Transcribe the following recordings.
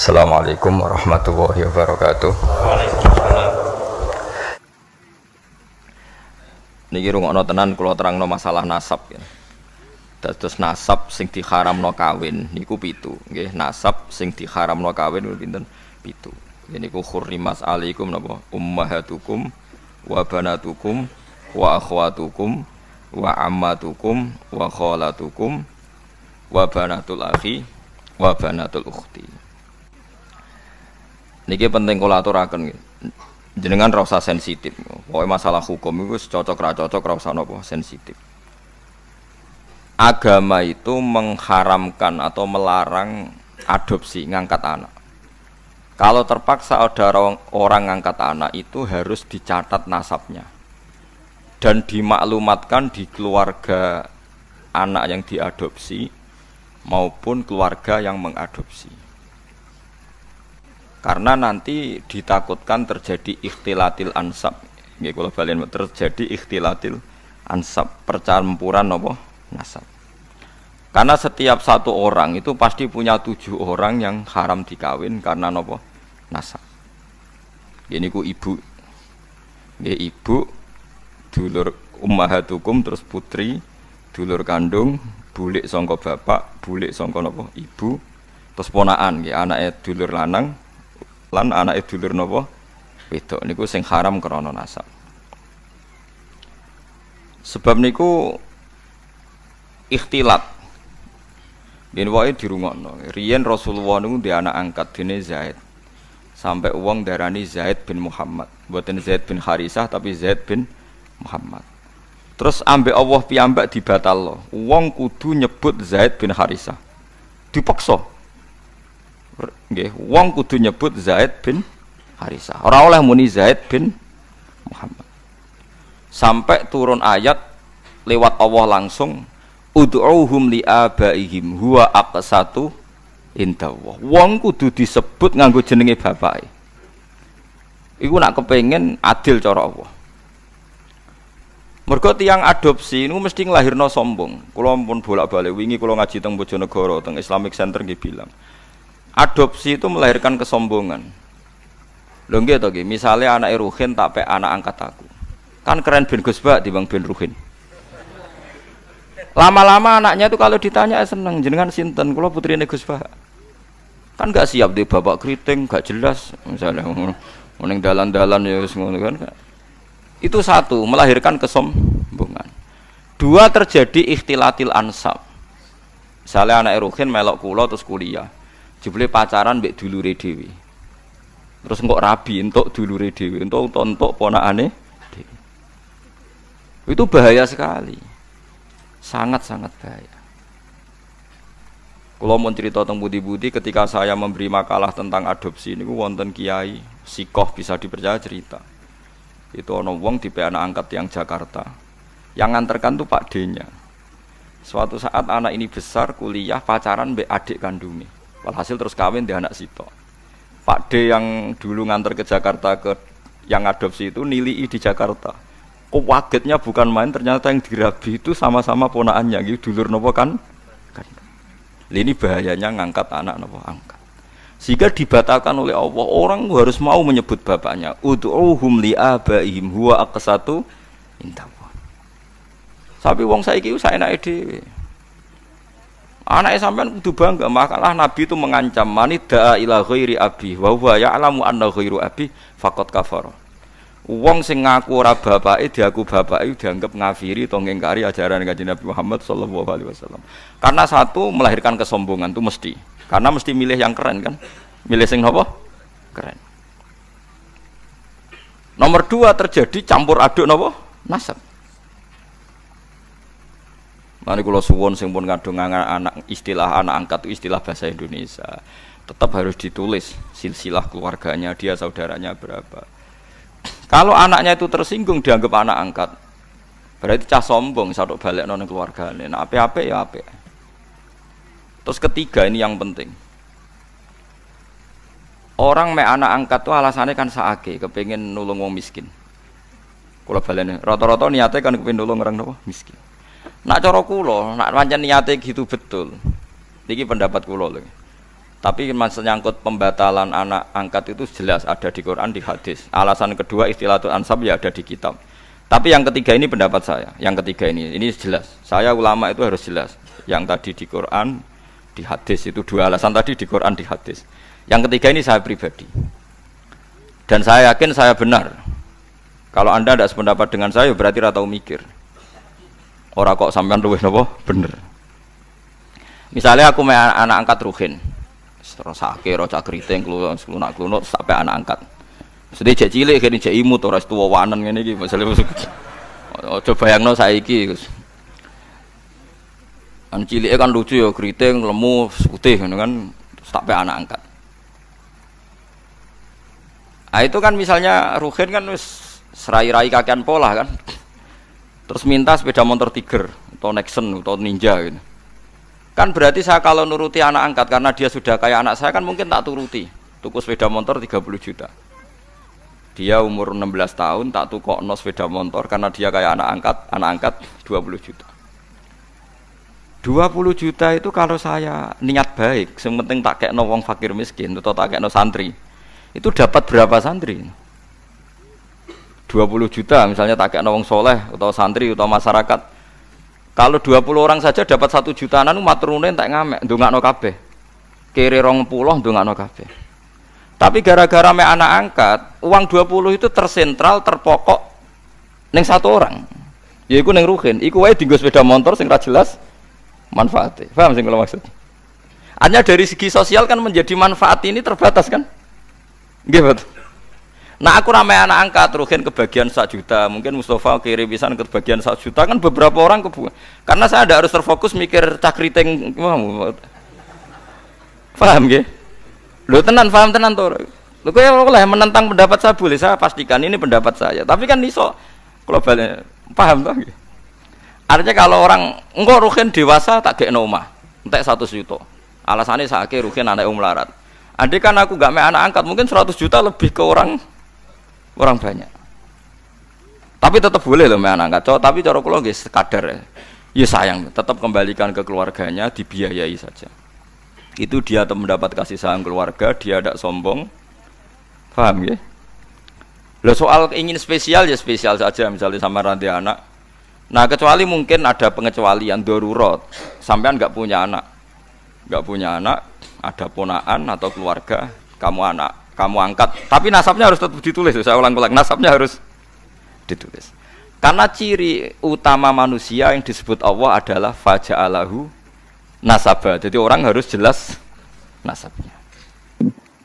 Assalamualaikum warahmatullahi wabarakatuh. Niki rungokno tenan kula terangno masalah nasab ya. Dados nasab sing diharamno kawin niku 7. Nggih, nasab sing diharamno kawin niku pinten? 7. Niku khurrimas alaikum napa? Ummahatukum wa banatukum wa akhwatukum wa ammatukum wa khalatukum wa banatul akhi wa banatul ukhti. Niki penting kula aturaken jenengan ra usah sensitif. Pokoke masalah hukum iku cocok ra cocok ra usah napa sensitif. Agama itu mengharamkan atau melarang adopsi ngangkat anak. Kalau terpaksa ada orang ngangkat anak itu harus dicatat nasabnya dan dimaklumatkan di keluarga anak yang diadopsi maupun keluarga yang mengadopsi. Karena nanti ditakutkan terjadi ikhtilatil ansab. Nggih kula balen terjadi ikhtilatil ansab, percampuran napa nasab. Karena setiap satu orang itu pasti punya 7 orang yang haram dikawin karena napa nasab. Ini ku ibu. Nggih ibu, dulur ummahatukum terus putri, dulur kandung, bulik sangka bapak, bulik sangka napa ibu, terus ponakan nggih anake dulur lanang lan anake dulur napa wedok niku sing haram krana nasab. Sebab niku ikhtilat. Yen wae dirungokno. Riyen Rasulullah niku ndek anak angkat dene Zaid. Sampai wong darani Zaid bin Muhammad. Mboten Zaid bin Harisah tapi Zaid bin Muhammad. Terus ambek Allah piyambak dibatalno. Wong kudu nyebut Zaid bin Harisah. Dipaksa. Nggih, wong kudu nyebut Zaid bin Harisah. Ora oleh muni Zaid bin Muhammad. Sampai turun ayat lewat Allah langsung ud'uuhum li abaihim huwa aqsatu indallah. Wong kudu disebut nganggo jenenge bapake. Iku nak kepengin adil cara Allah. Mergo tiyang adopsi niku mesti nglahirno sombong. Kula pun bolak-balik wingi kula ngaji teng Bojonegoro teng Islamic Center nggih bilang. Adopsi itu melahirkan kesombongan. Lho nggih to nggih, misale anake Ruhin tak pek anak angkat aku. Kan keren ben Gus Bak timbang ben Ruhin. Lama-lama anaknya itu kalau ditanya seneng, jenengan sinten? Kula putrine Gus Bak. Kan enggak siap di bapak keriting, enggak jelas misalnya ning dalan-dalan ya wis ngono kan. Itu satu, melahirkan kesombongan. 2 terjadi ikhtilatil ansab. Misalnya anak Ruhin melok kula terus kuliah. Jebule pacaran mbek dulure dhewe. Terus engko rabi entuk dulure dhewe, entuk ponakane dhewe. Itu bahaya sekali. Sangat-sangat bahaya. Kula mun crita teng budi-budi ketika saya memberi makalah tentang adopsi niku wonten kiai sikoh bisa dipercaya cerita. Itu ana wong tipe anak angkat yang Jakarta. Yang nganterkan tuh Pak D-nya. Suatu saat anak ini besar kuliah pacaran mbek adik kandungnya. Walhasil terus kawin di anak sitok. Pak D yang dulu nganter ke Jakarta ke yang adopsi itu nilai di Jakarta. Kok wagetnya bukan main, ternyata yang dirabi itu sama-sama ponakannya gitu, dulur nopo kan? Ini bahayanya ngangkat anak nopo angkat. Sehingga dibatalkan oleh Allah. Orang harus mau menyebut bapaknya. Ud'uuhum li abaihim huwa aqsatu indallah. Tapi wong saiki saenake dhewe. Anaknya sampean kudu bangga, makalah Nabi itu mengancam manida ila ghairi abi wa huwa ya'lamu anna ghairu abi faqad kafara. Wong sing ngaku ora bapake diaku bapake dianggap ngafiri atau ngingkari ajaran Kanjeng Nabi Muhammad sallallahu alaihi wasallam. Karena satu melahirkan kesombongan itu mesti. Karena mesti milih yang keren kan? Milih sing napa? Keren. Nomor 2 terjadi campur aduk napa? Nasab. Mari kula suwun sing pun ngadung anak istilah anak angkat itu istilah bahasa Indonesia. Tetap harus ditulis silsilah keluarganya, dia saudaranya berapa. Kalau anaknya itu tersinggung dianggap anak angkat, berarti cah sombong sadok balekno ning keluargane. Nah, apik-apik ya apik. Terus ketiga ini yang penting. Orang mek anak angkat tuh alasannya kan saake, kepengin nulung wong miskin. Kula baleni, rata-rata niate kan kepengin nulung orang napa miskin. Nak cara kula, nak pancen niate gitu betul. Niki pendapat kula lho. Tapi menyangkut pembatalan anak angkat itu jelas ada di Quran, di hadis. Alasan kedua ikhtilatul ansab ya ada di kitab. Tapi yang ketiga ini pendapat saya. Yang ketiga ini jelas. Saya ulama itu harus jelas. Yang tadi di Quran, di hadis itu dua alasan tadi di Quran, di hadis. Yang ketiga ini saya pribadi. Dan saya yakin saya benar. Kalau Anda tidak sependapat dengan saya berarti ratau mikir. Orang kok sampean luwih napa? Bener. Misalnya aku anak angkat Ruhin. Terus sakit, roca keriting, klunak sampai anak angkat. Sedih cek cilik, kini cek imut, orang tua wanan ini gitu. Misalnya, coba bayangno saiki. An cilik kan lucu ya, keriting, lemu, putih, kan sampai anak angkat. Nah itu kan misalnya Ruhin kan serai-rai kakian pola kan. Terus minta sepeda motor Tiger, atau Nexon, atau Ninja gitu. Kan berarti saya kalau nuruti anak angkat karena dia sudah kayak anak saya kan mungkin tak turuti. Tuku sepeda motor 30 juta. Dia umur 16 tahun tak tukokno sepeda motor karena dia kayak anak angkat 20 juta. 20 juta itu kalau saya niat baik, yang penting tak kekno wong fakir miskin atau tak kekno santri. Itu dapat berapa santri? 20 juta misalnya tak kekno wong soleh atau santri atau masyarakat. Kalau 20 orang saja dapat 1 jutaan umat turunin tak ngamek ndongakno kabeh. Kiri 20 ndongakno kabeh. Tapi gara-gara me anak angkat, uang 20 itu tersentral, terpokok ning satu orang. Yaiku ning Ruhin, iku wae dienggo sepeda motor sing ra jelas manfaatnya. Paham sing kula maksud? Hanya dari segi sosial kan menjadi manfaat ini terbatas kan? Nggih, betul. Nah aku ramai anak angkat Ruhin kebagian 1 juta, mungkin Mustafa kiri pisan kebagian 1 juta kan beberapa orang karena saya tidak harus terfokus mikir cakriting. Paham nggih? Lho tenan paham tenan to. Lho kowe oleh menentang pendapat saya boleh, saya pastikan ini pendapat saya. Tapi kan iso kula balik paham to nggih. Artinya kalau orang engko Ruhin dewasa tak gekno omah, entek 100 juta. Alasannya sakit Ruhin anak melarat. Andai kan aku gak me anak angkat mungkin 100 juta lebih ke orang banyak. Tapi tetap boleh loh main angkat. Tapi cara kula nggih sekadar ya. Ya sayang, tetap kembalikan ke keluarganya, dibiayai saja. Itu dia mendapat kasih sayang keluarga, dia tidak sombong. Paham ya? Lah soal ingin spesial ya spesial saja misalnya sama ranti anak. Nah, kecuali mungkin ada pengecualian darurat. Sampean enggak punya anak. Enggak punya anak, ada ponaan atau keluarga, kamu angkat, tapi nasabnya harus tetap ditulis. Saya ulang-ulang, nasabnya harus ditulis. Karena ciri utama manusia yang disebut Allah adalah faja'alahu nasabah. Jadi orang harus jelas nasabnya.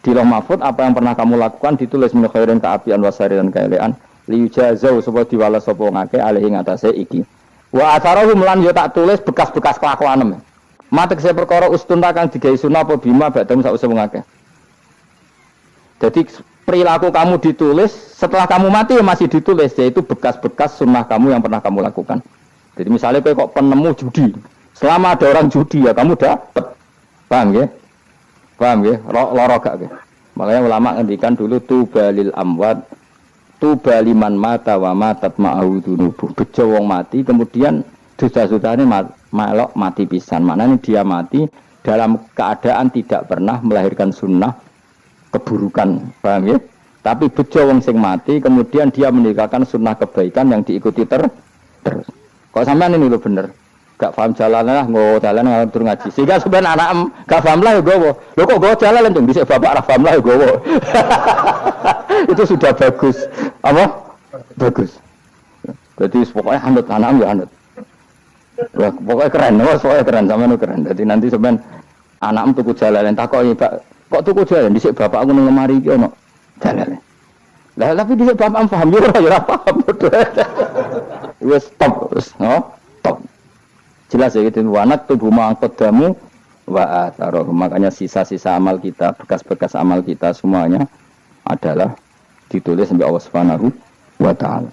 Di Lauh Mahfuz apa yang pernah kamu lakukan ditulis min khairin kaapian wasari dan kaelean liyujazau supaya diwales sapa ngake alih ing atase iki. Wa atharuhum lan yo tak tulis bekas-bekas kelakuanem. Matek saya perkara ustun kang digawe sunah apa bima badam sausé wong akeh. Jadi perilaku kamu ditulis, setelah kamu mati masih ditulis, yaitu bekas-bekas sunnah kamu yang pernah kamu lakukan. Jadi misalnya kok penemu judi, selama ada orang judi ya kamu dapat, paham ya? Paham ya? Loro gak ya? Makanya ulama ngendikan dulu tubalil amwat, tubaliman mata wa matat ma'ahu dunubuh. Bejo wong mati, kemudian dosa-dosane melok mati pisan. Maknanya dia mati dalam keadaan tidak pernah melahirkan sunnah keburukan, paham ya? Tapi bejo wong sing mati kemudian dia meninggalkan sunnah kebaikan yang diikuti terus. Kok sampean ini lho bener. Gak paham jalan lah, nggo dalan ngalor ngaji. Sehingga sampean anak gak paham lah ya gowo. Lho kok gowo jalan dong dhisik bapak ra paham lah ya gowo. Itu sudah bagus. Apa? Bagus. Jadi pokoknya anut anak ya anut. Wah, pokoknya keren, pokoknya keren sampean keren. Jadi nanti sampean anakmu tuku jalan takoki, Pak. Kok tuku jalan dhisik bapak aku nang lemari iki ono jalan. Lah tapi dhisik bapak paham yo ora paham. Wes stop, stop. Jelas ya gitu. Wanak tubuh mangkodamu wa atharuh. Makanya sisa-sisa amal kita, bekas-bekas amal kita semuanya adalah ditulis sampai Allah Subhanahu wa taala.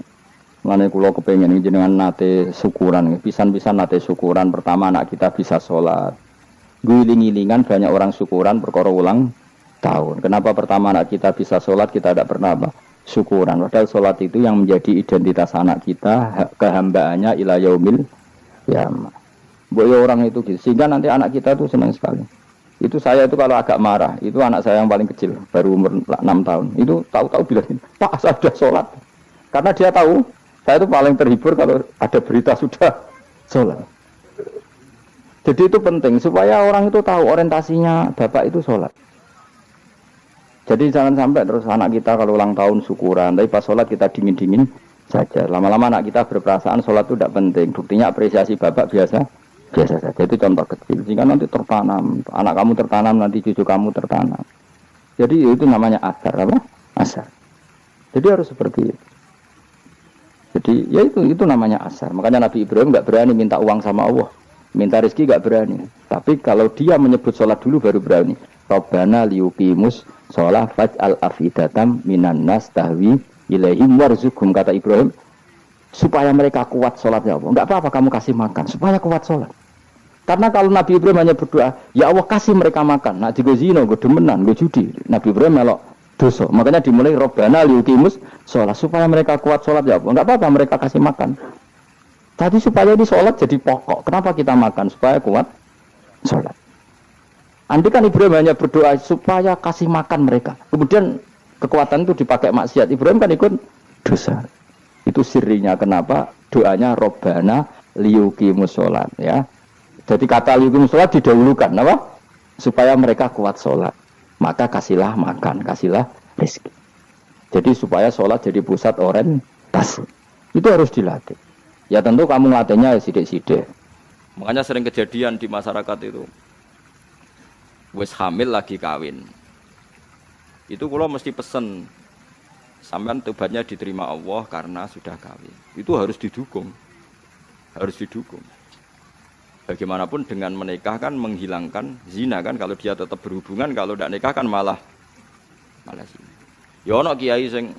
Mane kula kepengin jenengan nate syukuran, pisan-pisan nate syukuran. Pertama anak kita bisa sholat. Guling-gilingan banyak orang syukuran perkara ulang tahun. Kenapa pertama anak kita bisa sholat kita tidak pernah apa? Syukuran. Padahal sholat itu yang menjadi identitas anak kita, kehambaannya ila yaumil qiyamah. Boyo orang itu gitu. Sehingga nanti anak kita tuh senang sekali. Itu saya itu kalau agak marah, itu anak saya yang paling kecil, baru umur 6 tahun. Itu tahu-tahu bilang, Pak saya sudah sholat. Karena dia tahu, saya itu paling terhibur kalau ada berita sudah sholat. Jadi itu penting, supaya orang itu tahu orientasinya bapak itu sholat. Jadi jangan sampai terus anak kita kalau ulang tahun syukuran, tapi pas sholat kita dingin-dingin saja. Lama-lama anak kita berperasaan sholat itu tidak penting. Buktinya apresiasi bapak biasa saja. Itu contoh kecil. Sehingga nanti tertanam, anak kamu tertanam, nanti cucu kamu tertanam. Jadi itu namanya asar, apa? Asar. Jadi harus seperti itu. Jadi ya itu namanya asar. Makanya Nabi Ibrahim nggak berani minta uang sama Allah, minta rezeki nggak berani. Tapi kalau dia menyebut sholat dulu baru berani. Rabbana liyuqimus sholat faj'al afidatam minan nas tahwi ilaihim warzuqhum, kata Ibrahim, supaya mereka kuat sholatnya Allah. Enggak apa-apa kamu kasih makan, supaya kuat sholat. Karena kalau Nabi Ibrahim hanya berdoa, ya Allah kasih mereka makan, nak digo zina, go demenan, go judi, Nabi Ibrahim melok dosa. Makanya dimulai Rabbana liyuqimus sholat, supaya mereka kuat sholat ya Allah. Enggak apa-apa mereka kasih makan. Tadi supaya di sholat jadi pokok. Kenapa kita makan? Supaya kuat sholat. Andai kan Ibrahim hanya berdoa supaya kasih makan mereka, kemudian kekuatan itu dipakai maksiat, Ibrahim kan ikut dosa. Itu sirinya kenapa doanya Robbana liyuqimus sholat, ya. Jadi kata liyuqimus sholat didahulukan, apa? Supaya mereka kuat sholat, maka kasihlah makan, kasihlah rezeki. Jadi supaya sholat jadi pusat orientasi. Itu harus dilatih. Ya tentu kamu ngelatihnya sidik-sidik. Makanya sering kejadian di masyarakat itu. Wes hamil lagi kawin. Itu kalau mesti pesen sampean tobatnya diterima Allah karena sudah kawin. Itu harus didukung. Harus didukung. Bagaimanapun dengan menikah kan menghilangkan zina kan, kalau dia tetap berhubungan, kalau tidak nikah kan malah zina. Ya ono kiai sing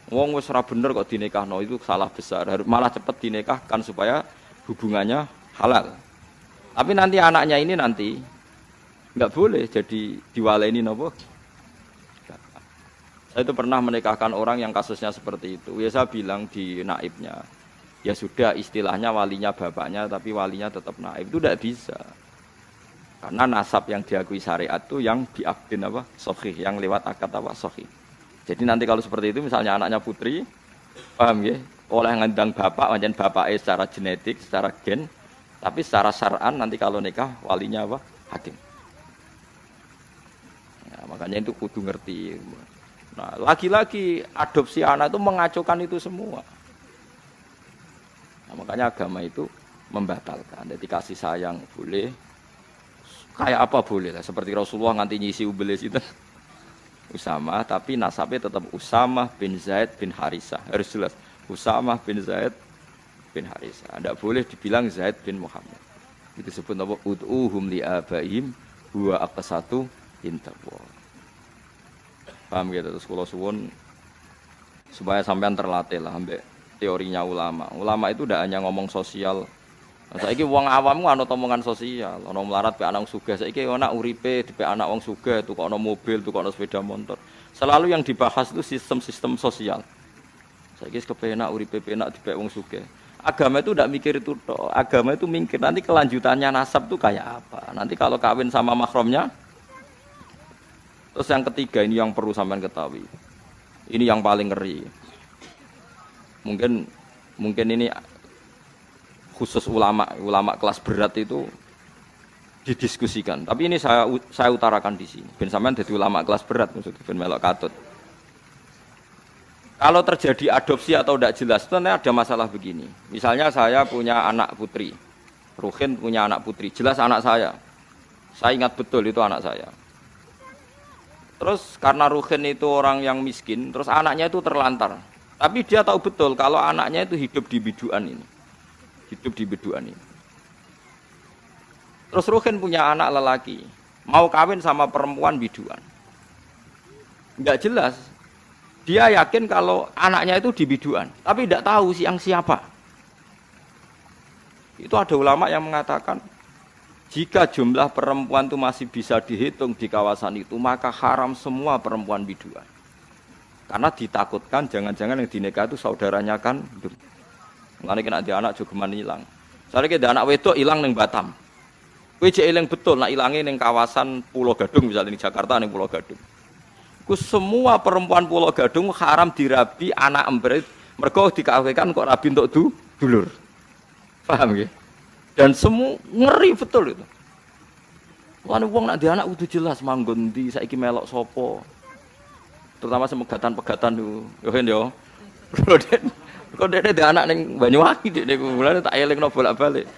wong wis ora bener kok dinikahno, itu salah besar. Malah cepet dinikahkan supaya hubungannya halal. Tapi nanti anaknya ini nanti enggak boleh jadi diwaleni napa? Saya itu pernah menikahkan orang yang kasusnya seperti itu. Ya saya bilang di naibnya, ya sudah istilahnya walinya bapaknya, tapi walinya tetap naib. Itu tidak bisa. Karena nasab yang diakui syariat itu yang diakdin apa? Sahih, yang lewat akad apa? Sahih. Jadi nanti kalau seperti itu, misalnya anaknya putri, paham ya? Oleh ngundang bapak, macam bapaknya secara genetik, secara gen, tapi secara syar'an nanti kalau nikah walinya apa? Hakim. Ya, makanya itu kudu ngerti. Nah, lagi-lagi adopsi anak itu mengacaukan itu semua. Nah, makanya agama itu membatalkan. Jadi kasih sayang boleh, kayak apa boleh lah. Seperti Rasulullah nganti nyisi ubelis itu Usamah, tapi nasabnya tetap Usamah bin Zaid bin Harisah. Harus jelas, Usamah bin Zaid bin Harisah. Tidak boleh dibilang Zaid bin Muhammad. Itu disebut apa? Ud'uhum li'abaihim huwa aqsatu intaqwa. Paham gitu, terus kalau suwun supaya sampean terlatih lah ambek teorinya ulama. Ulama itu tidak hanya ngomong sosial. Saiki wong awam ana omongan sosial, ana melarat pe anak sugih. Saiki ana uripe dipe anak wong sugih, tukokno mobil, tukokno sepeda motor. Selalu yang dibahas itu sistem-sistem sosial. Saiki kepenak uripe penak dipe wong sugih. Agama itu tidak mikir itu toh. Agama itu mikir nanti kelanjutannya nasab itu kayak apa. Nanti kalau kawin sama mahramnya. Terus yang ketiga ini yang perlu sampean ketahui. Ini yang paling ngeri. Mungkin ini khusus ulama kelas berat itu didiskusikan. Tapi ini saya utarakan di sini. Ben sampean jadi ulama kelas berat maksudnya ben melok katut. Kalau terjadi adopsi atau tidak jelas, sebenarnya ada masalah begini. Misalnya saya punya anak putri, Ruhin punya anak putri, jelas anak saya. Saya ingat betul itu anak saya. Terus karena Ruhin itu orang yang miskin, terus anaknya itu terlantar. Tapi dia tahu betul kalau anaknya itu hidup di biduan ini. Hidup di biduan ini. Terus Ruhin punya anak lelaki, mau kawin sama perempuan biduan. Enggak jelas. Dia yakin kalau anaknya itu di biduan, tapi tidak tahu siapa. Itu ada ulama yang mengatakan, jika jumlah perempuan itu masih bisa dihitung di kawasan itu, maka haram semua perempuan biduan. Karena ditakutkan jangan-jangan yang dinikah itu saudaranya kan. Mulane kena dia anak jogeman hilang. Soale ki anak wedok hilang ning Batam. Kowe jek eling betul nak ilange ning kawasan Pulau Gadung misalnya ning Jakarta ning Pulau Gadung. Ku semua perempuan Pulau Gadung haram dirabi anak embret mergo dikawinkan kok rabi untuk dulur. Paham nggih? Dan semua ngeri betul itu. Wong nak di anak kudu jelas manggon ndi saiki melok sapa. Terutama semegatan-pegatan niku. Yo hen yo. Kok dekne di anak ning Banyuwangi dekne mulane tak elingno bolak-balik.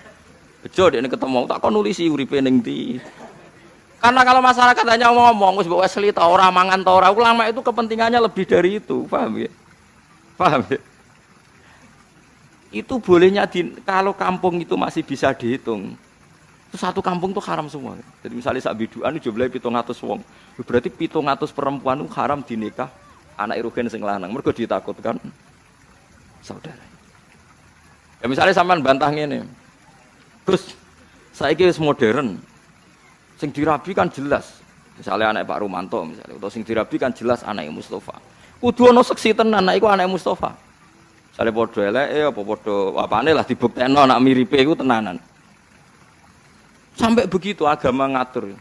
Bejo dekne ketemu tak kon nulisi uripe ning ndi. Karena kalau masyarakat hanya ngomong wis mbok wes ta ora mangan ta ora, ulama itu kepentingannya lebih dari itu, paham ya? Paham ya? Itu bolehnya kalau kampung itu masih bisa dihitung. Itu satu kampung tuh haram semua. Jadi misalnya sak biduan jumlahe 700 wong. Berarti 700 perempuan itu haram dinikah anak irugen sing lanang. Mergo ditakutkan saudara. Ya misalnya sampean bantah ngene. Terus saiki wis modern. Sing dirabi kan jelas. Misalnya anak Pak Rumanto misalnya atau sing dirabi kan jelas anake Mustafa. Kudu ana seksi tenan anak iku anake Mustafa. Sale padha eleke apa padha apane lah dibuktekno nak miripe iku tenanan. Sampai begitu agama ngatur.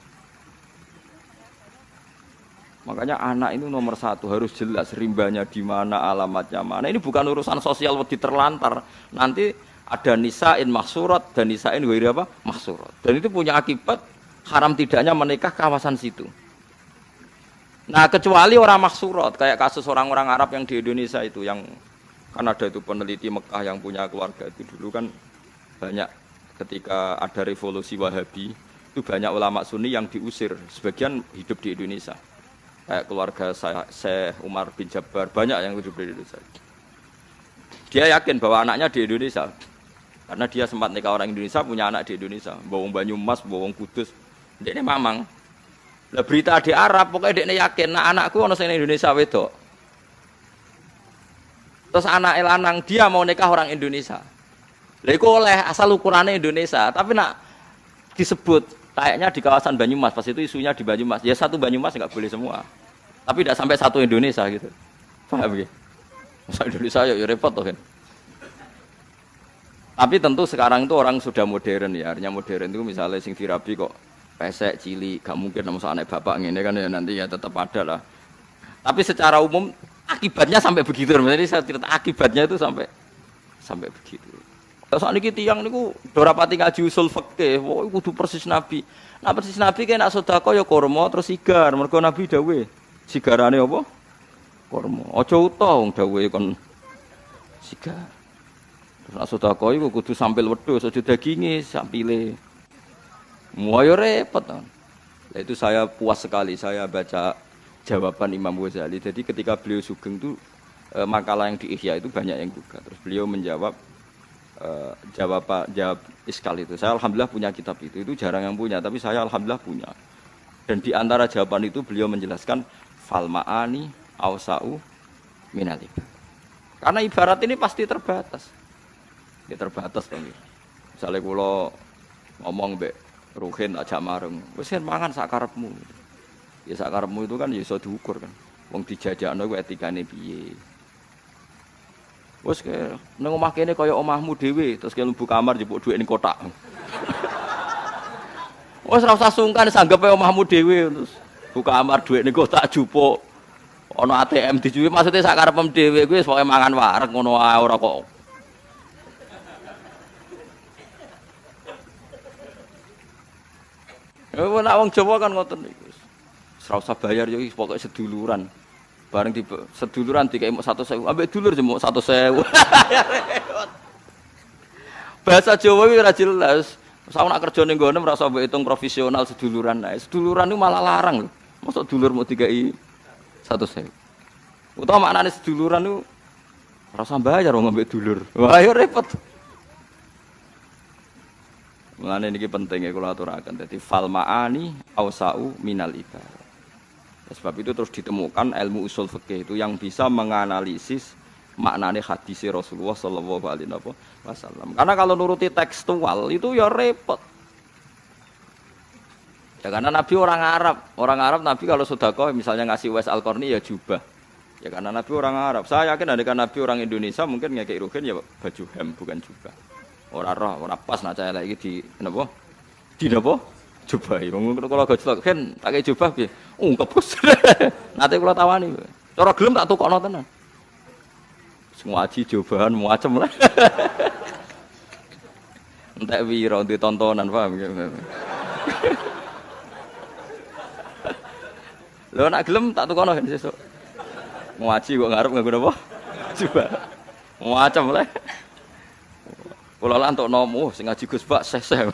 Makanya anak itu nomor satu harus jelas rimbanya di mana, alamatnya mana. Ini bukan urusan sosial wedi terlantar. Nanti ada nisa'in mahsurat dan nisa'in ghairi apa? Mahsurat. Dan itu punya akibat haram tidaknya menikah kawasan situ. Nah, kecuali orang mahsurat kayak kasus orang-orang Arab yang di Indonesia itu yang kan ada itu peneliti Mekah yang punya keluarga itu dulu kan banyak ketika ada revolusi Wahabi itu banyak ulama Sunni yang diusir, sebagian hidup di Indonesia. Kayak keluarga Syekh Umar bin Jabbar banyak yang hidup di Indonesia. Dia yakin bahwa anaknya di Indonesia. Karena dia sempat nikah orang Indonesia, punya anak di Indonesia, bawang Banyumas, bawang Kudus. Dia ini mamang. Lah berita di Arab pokoknya dia ini yakin nah anakku ono sing Indonesia wedok. Terus anak lanang dia mau nikah orang Indonesia. Lha iku oleh asal ukurannya Indonesia, tapi nak disebut kayaknya di kawasan Banyumas, pas itu isunya di Banyumas. Ya satu Banyumas enggak boleh semua. Tapi tidak sampai satu Indonesia gitu. Paham ya? Masa Indonesia ya repot toh kan. Tapi tentu sekarang itu orang sudah modern ya. Artinya modern itu misalnya sing dirabi kok pesek cilik, gak mungkin sama anak bapak ngene kan ya nanti ya tetap ada lah. Tapi secara umum akibatnya sampai begitu. Jadi saya cerita akibatnya itu sampai begitu. Terus niki tiyang niku dorapati ngaji usul fikih, wah kudu persis Nabi. Nah persis Nabi kayak nak sedekah ya kurma terus sigar. Mergo Nabi dawuh, sigarane apa? Kurma. Aja utuh wong dawuhe kon sigar. Terus nak sedekah iku kudu sampil wedhus, aja daginge, sampile. Muayo repot. Lah itu saya puas sekali saya baca jawaban Imam Ghazali. Jadi ketika beliau sugeng itu makalah yang di Ihya itu banyak yang juga. Terus beliau menjawab jawab iskal itu. Saya alhamdulillah punya kitab itu jarang yang punya, tapi saya alhamdulillah punya. Dan di antara jawaban itu beliau menjelaskan fal ma'ani awsa'u minal ibarat. Karena ibarat ini pasti terbatas. Ya terbatas kan. Misalnya kula ngomong mbek Ruhin ajak mareng, wis mangan sak karepmu. Ya sak karepmu itu kan ya iso diukur kan. Wong dijajakno ku etikane piye. Wes ke nang omah kene kaya omahmu dhewe, terus ke mlebu kamar njupuk dhuwit ning kotak. Wes ora usah sungkan sanggepe omahmu dhewe terus buka kamar dhuwit ning kotak jupuk. Ana ATM dijuwi maksudnya sak karepem dhewe kuwi wis pokoke mangan wareg ngono ae ora kok. Ya nek wong Jawa kan ngoten niku. Ora usah bayar yo pokoke seduluran. Bareng di seduluran dikai mok 100.000, ambek dulur jemuk 100.000. Bahasa Jawa iki ora jelas. Sak nak kerja ning ngene ora usah mbok hitung profesional seduluran ae. Seduluran niku malah larang lho. Mosok dulur mau dikai 100.000. Utawa maknane seduluran niku ora usah bayar wong ambek dulur. Wah ya repot. Mulane niki penting ya kula aturaken. Dadi fal ma'ani ausa'u minal ibarat. Sebab itu terus ditemukan ilmu usul fikih itu yang bisa menganalisis maknane hadis Rasulullah sallallahu alaihi wasallam. Karena kalau nuruti tekstual itu ya repot. Ya karena Nabi orang Arab Nabi kalau sedekah misalnya ngasih Wais Al-Qarni ya jubah. Ya karena Nabi orang Arab. Saya yakin andaikan Nabi orang Indonesia mungkin ngekek rugen ya baju hem bukan jubah. Ora roh, ora pas nak cah lagi di napa? Di napa? Jubah. Wong kula gojlok kan pakai jubah piye? Kebus. Nate kula tawani. Cara gelem tak tukokno tenan. Semua aji jubahan macem lah. Entek wira di tontonan paham. Lho nak gelem tak tukokno sesuk. Ngaji kok ngarep nganggo napa? Coba. Macam lah. Kula lan entuk nomo sing ngaji Gus Bak seh-seh.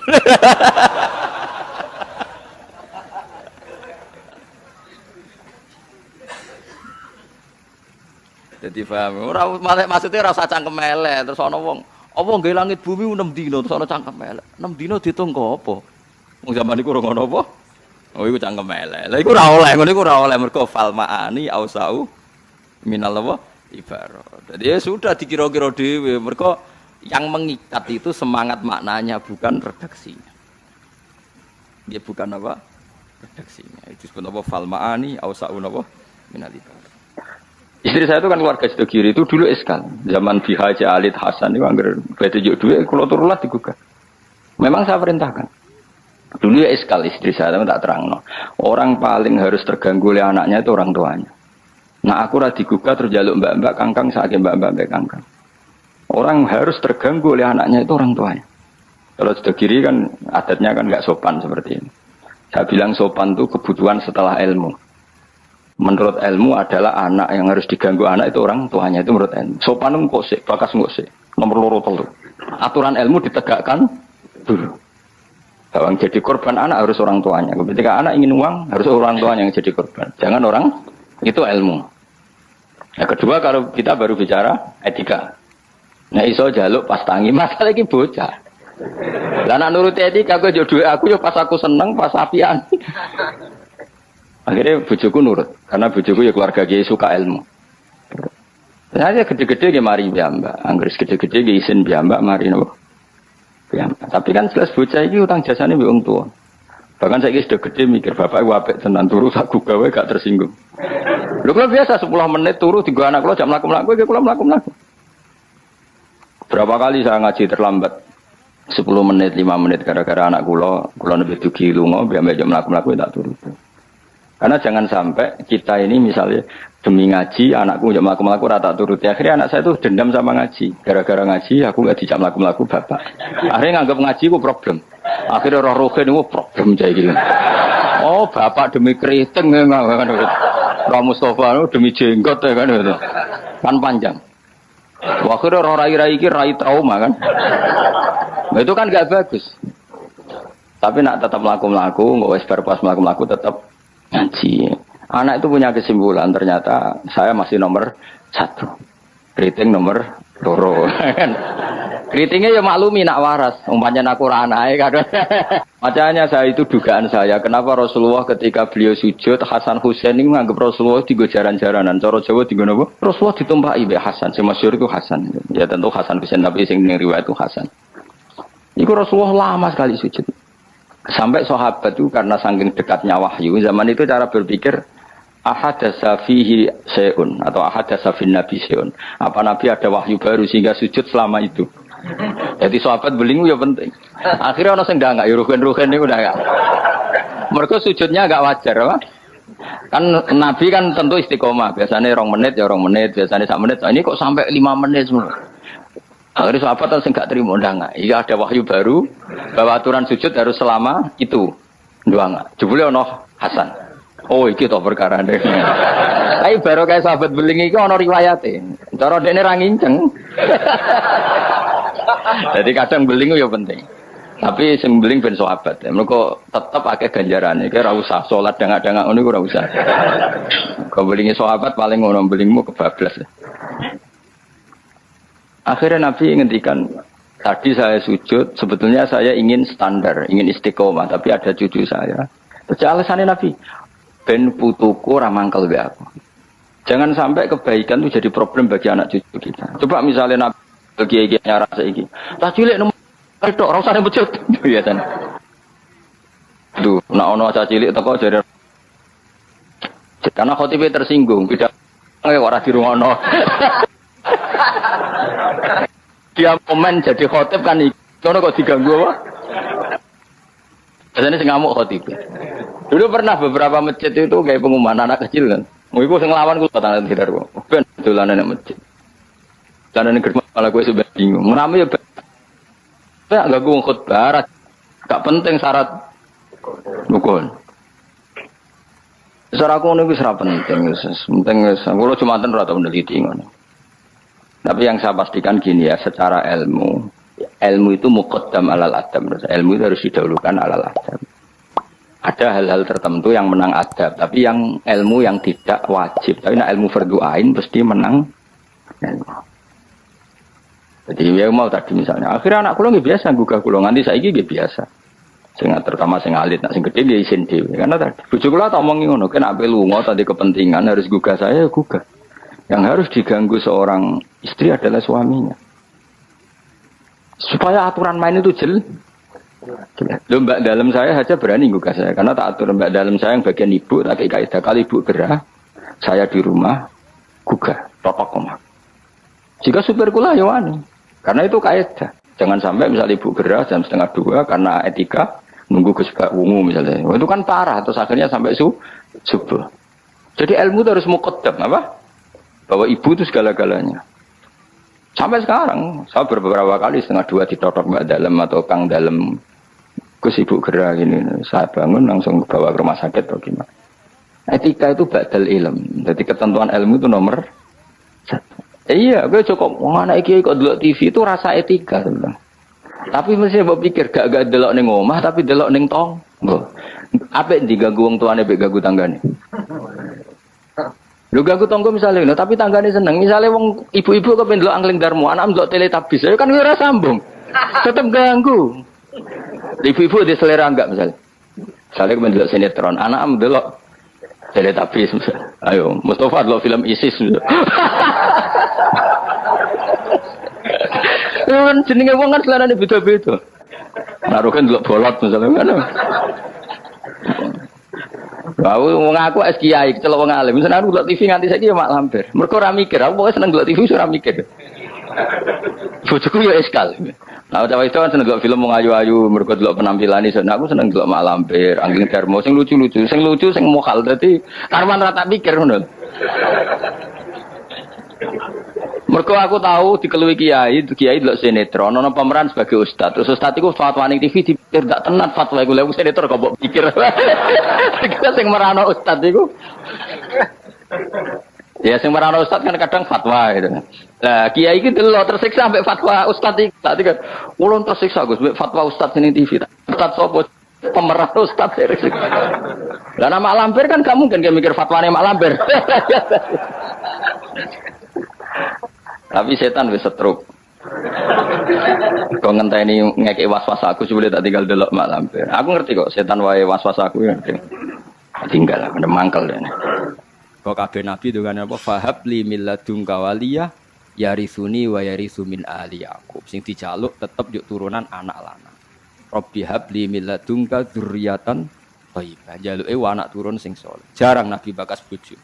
Jadi paham. Ora maksudnya ora usah cangkem elek terus ana wong, apa nggih langit bumi 6 dina terus ana cangkem elek. 6 dina diitung apa? Wong zaman iku ora ngono apa? Oh iku cangkem elek. Lah iku ora oleh, ngono iku ora oleh mergo fal ma'ani ausau minal apa? Ibarat. Jadi ya sudah dikira-kira dhewe mergo yang mengikat itu semangat maknanya bukan redaksinya. Dia bukan apa? Redaksinya. Itu disebut apa? Fal ma'ani ausau apa? Minal ibarat. Istri saya itu kan keluarga situ kiri itu dulu eskal. Zaman Bihaji Alid Hasan itu anggar betunjuk duit kalau turulah digugah. Memang saya perintahkan. Dulu ya eskal istri saya tapi tak terang. No. Orang paling harus terganggu oleh anaknya itu orang tuanya. Nah aku rada digugah terus jaluk mbak-mbak kangkang saking mbak-mbak kangkang. Orang harus terganggu oleh anaknya itu orang tuanya. Kalau situ kiri kan adatnya kan nggak sopan seperti ini. Saya bilang sopan itu kebutuhan setelah ilmu. Menurut ilmu adalah anak yang harus diganggu anak itu orang tuanya itu menurut ilmu. Sopan ngosik, bakas ngosik. Nomor loro telu. Aturan ilmu ditegakkan dulu. Bahwa yang jadi korban anak harus orang tuanya. Ketika anak ingin uang harus orang tuanya yang jadi korban. Jangan orang itu ilmu. Yang kedua kalau kita baru bicara etika. Nah iso jaluk pas tangi masalah iki bocah. Lah nek nuruti etika aku jodoh aku yo pas aku seneng pas apian. Akhirnya bojoku nurut, karena bojoku ya keluarga kiai suka ilmu. Ternyata gede-gede dia mari mbak, Anggris gede-gede dia isin mbak mari nopo. Tapi kan jelas bocah ini utang jasanya mbak tua. Bahkan saya sudah gede mikir bapak wapek tenan turu tak gawe gak tersinggung. Lu kalau biasa 10 menit turu 3 anak lo jam melaku-melaku, kalau melaku-melaku. Berapa kali saya ngaji terlambat? 10 menit, 5 menit gara-gara anak kulo lebih dugi lungo biar jam melaku-melaku tak turu. Karena jangan sampai kita ini misalnya demi ngaji, anakku jam melaku-melaku rata turuti. Akhirnya anak saya itu dendam sama ngaji. Gara-gara ngaji, aku nggak dijak melaku-melaku bapak. Akhirnya nganggap ngaji itu problem. Akhirnya roh-rohnya itu problem kayak gitu. Oh bapak demi keriting ya kan. Roh Mustafa demi jenggot ya kan. Kan panjang. Akhirnya roh rai-rai ini rai trauma kan. Nah, itu kan nggak bagus. Tapi nak tetap melaku-melaku, nggak wes pas melaku-melaku tetap ngaji. Anak itu punya kesimpulan ternyata saya masih nomor 1. Keriting nomor 2. Keritingnya ya maklumi nak waras. Umpamanya aku ora anake kadang. Makanya saya itu dugaan saya kenapa Rasulullah ketika beliau sujud Hasan Husain ini menganggap Rasulullah digo jaran-jaranan. Cara Jawa digo napa? Rasulullah ditumpahi mbek Hasan. Sing masyhur itu Hasan. Ya tentu Hasan Husain tapi sing ning riwayat itu Hasan. Iku Rasulullah lama sekali sujud. Sampai sahabat itu karena saking dekatnya wahyu zaman itu cara berpikir ahadasa fihi syai'un atau ahadasa fin nabi syai'un. Apa nabi ada wahyu baru sehingga sujud selama itu. Jadi sahabat belingu ya penting. Akhirnya orang sing ndak ya rugen-rugen niku ndak. Mergo sujudnya agak wajar apa? Kan nabi kan tentu istiqomah. Biasanya 2 menit ya 2 menit, biasanya 1 menit. Ini kok sampai 5 menit semua. Akhirnya sahabat langsung gak terima ndak. Iya ada wahyu baru bahwa aturan sujud harus selama itu. Ndak. Jebule ono Hasan. Oh iki to perkara ne. Tapi baru kayak sahabat beling iki ono riwayate. Cara dene ra nginceng. Jadi kadang beling ya penting. Tapi sing beling ben sahabat. Mergo tetep akeh ganjarane. Iki ora usah salat dangak-dangak ngono iku ora usah. Kok belinge sahabat paling ngono belingmu kebablas. Akhirnya Nabi ngendikan, tadi saya sujud, sebetulnya saya ingin standar, ingin istiqomah, tapi ada cucu saya. Terus alasannya Nabi, ben putuku ramangkel be aku. Jangan sampai kebaikan itu jadi problem bagi anak cucu kita. Coba misalnya Nabi bagi nyara saiki. Tak cilik nomor tok ora usah nembut biasane. Duh, nek ono cah cilik teko jare karena khotibe tersinggung, tidak ora dirungono. Dia komen jadi khotib kan kono kok diganggu apa? Biasanya sing ngamuk khotib. Dulu pernah beberapa masjid itu kayak pengumuman anak kecil kan. Mau iku sing nglawan kuwi tanah tirar kok. Ben dolanan nang masjid. Dolanan gerbang malah gue sudah bingung. Mename ya enggak gue khutbah. Gak penting syarat rukun. Secara aku ini bisa penting, penting. Kalau cuma ora tau meneliti ngono. Tapi yang saya pastikan gini ya, secara ilmu itu muqaddam alal adab. Ilmu itu harus didahulukan alal adab. Ada hal-hal tertentu yang menang adab, tapi yang ilmu yang tidak wajib. Tapi nah ilmu fardhu ain pasti menang ilmu. Jadi ya mau tadi misalnya, akhirnya anak kula nggih biasa gugah kula nganti saiki nggih biasa. Sing terutama sing alit, nak sing gede dia isin dhewe. Karena tadi bojo kula tak omongi ngono, kan ape lunga tadi kepentingan harus gugah saya gugah. Yang harus diganggu seorang istri adalah suaminya. Supaya aturan main itu jelas. Loh, mbak dalam saya saja berani gugah saya karena tak atur mbak dalam saya yang bagian ibu, tapi kaidah kali ibu gerah, saya di rumah gugah, totok omah. Jika supir kula ya wani, karena itu kaidah. Jangan sampai misalnya ibu gerah jam 1:30 karena etika nunggu Gus Bak Wungu misalnya. Itu kan parah, terus akhirnya sampai subuh. Jadi ilmu itu harus muqaddam apa? Bahwa ibu itu segala-galanya. Sampai sekarang, saya beberapa kali 1:30 ditotok mbak dalam atau kang dalam Gus ibu gerah gini. Saya bangun langsung bawa ke rumah sakit atau gimana. Etika itu badal ilm. Jadi ketentuan ilmu itu nomor 1. Iya, gue cukup anak iki kok delok TV itu rasa etika sebenarnya. Tapi mesti mbok pikir gak delok ning omah tapi delok ning tong. Apik diganggu wong tuane mbek ganggu tanggane. Lho ganggu tangga misale ngono, tapi tanggane seneng. Misale wong ibu-ibu kok pengen delok Angling Darmo, anak delok Teletubbies, ya kan ora sambung. Tetep ganggu. Ibu-ibu di selera enggak misale. Misale kok delok sinetron, anak delok Teletubbies misale. Ayo, Mustafa delok film ISIS. Kan jenenge wong kan selerane beda-beda. Naruh kan delok bolot misalnya kan. Wah, wong aku es kiai, celok wong alim. Misalnya aku delok TV nganti saiki ya mak lampir. Mergo ora mikir, aku pokoke seneng delok TV ora mikir. Bojoku ya eskal. Nah, cawe itu kan seneng delok film wong ayu-ayu, mergo delok penampilane sen aku seneng delok mak lampir, Angling Darmo sing lucu-lucu, sing mokal dadi karwan ra tak pikir ngono. Mergo aku tahu dikeluwi kiai delok sinetron ana pemeran sebagai ustaz. Terus ustaz iku fatwa ning TV dipikir gak tenan fatwa iku. Lha sinetron kok mbok pikir. Kita sing merano ustaz iku. Ya sing merano ustaz kan kadang fatwa gitu. Lah kiai iki delok tersiksa sampai fatwa ustaz iki. Tadi kan ulun tersiksa Gus mbek fatwa ustaz ning TV. Ustaz sapa? Pemeran ustaz. Lah nama lampir kan kamu kan mikir fatwane mak lampir. Tapi setan wis setruk. Kok ngenteni ngekek was-was aku sebelum tak tinggal delok mak lampir. Aku ngerti kok setan wae was-was aku ngerti. Tinggal ada mangkel dene. Kok kabeh nabi dengan apa fahab li milladunka waliya yarisuni wa yarisu min ali Yaqub. Sing dijaluk tetep yuk turunan anak lanang. Rabbi habli milladunka dzurriatan thayyibah. Jaluke anak turun sing saleh. Jarang nabi bakas bojo.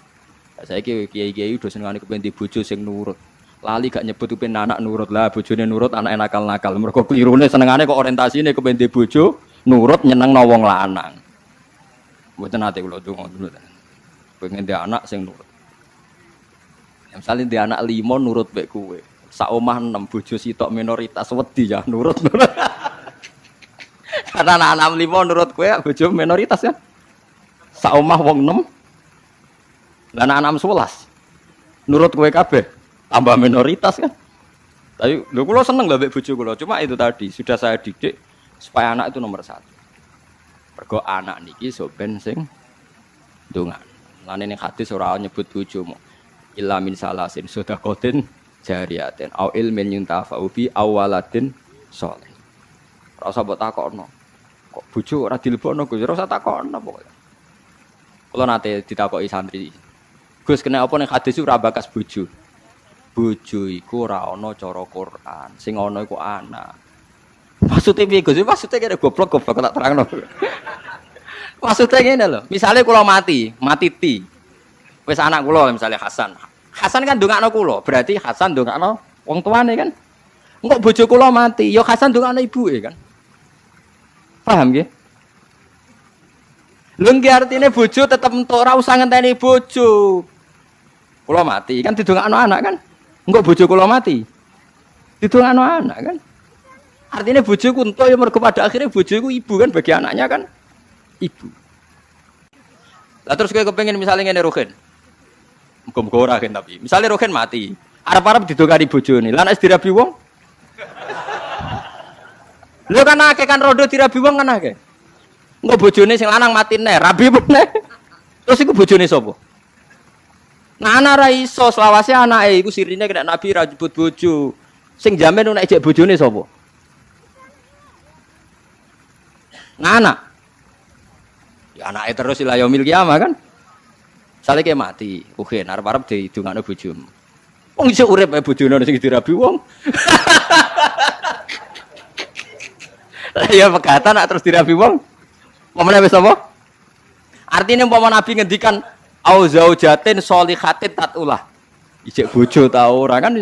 Saiki kiai-kiai udah senengane kepen di bojo sing nurut. Lali gak nyebut kepen anak nurut lah, bojone nurut anak nakal-nakal. Mergo klirune senengane kok orientasine kepen di bojo nurut nyenengno wong lanang. Mboten ate kula donga dulu. Pengen dia anak sing nurut. Ya, misalnya dia anak 5 nurut mek kowe. Sak omah 6 bojo sitok minoritas wedi ya nurut. Karena anak 5 nurut kowe bojo minoritas ya. Sak omah wong 6. Lah anak 11. Nurut kowe kabeh. Tambah minoritas kan. Tapi lho kula seneng lho mbek bojo kula. Cuma itu tadi sudah saya didik supaya anak itu nomor 1. Mergo anak niki sok ben sing ndonga. Lane ning hadis ora nyebut bojomu. Illa min salasin sedaqatin jariyatin au ilmin yuntafa'u bi awaladin sholih. Ora usah mbok takokno. Kok bojo ora dilebokno Gus? Ora usah takokno pokoke. Kula nate ditakoki santri. Gus kena apa ning hadis ora bakas bojo? Bojo iku ora ana cara Quran, sing ana iku anak. Maksude piye Gus? Maksude kene goblok tak terangno. Maksude ngene lho, misale kula mati ti. Wis anak kula misale Hasan. Hasan kan ndongakno kula, berarti Hasan ndongakno wong tuane kan. Engko bojo kula mati, ya Hasan ndongakno ibuke kan. Paham nggih? Lho nggih artine bojo tetep entuk ora usah ngenteni bojo. Kula mati kan didongakno anak kan. Engko bojo kula mati. Didongakno anak kan. Artinya bojoku entuk ya mergo pada akhirnya bojoku ibu kan bagi anaknya kan ibu. Lah terus kowe kepengin misalnya ngene Rohin. Muga-muga ora kan tapi. Misale Rohin mati, arep-arep didongani bojone. Lah nek dirabi wong lho kan akeh kan rodo dirabi wong kan akeh. Engko bojone sing lanang mati neh, rabi meneh. Terus iku bojone sapa? Nah ana ra iso selawase anake iku sirine kena Nabi ra jebut bojo. Sing jamin nek ijek bojone sapa? Nah anak. Ya anake terus ila yaumil kiamah kan. Sale ke mati, ugen arep-arep didongakno bojomu. Wong iso urip ae bojone sing dirabi wong. Lah ya pegatan nak terus dirabi wong. Pemene wis apa? Artine umpama Nabi ngendikan au zaujatin sholihatin tatulah. Ijek bojo ta ora kan?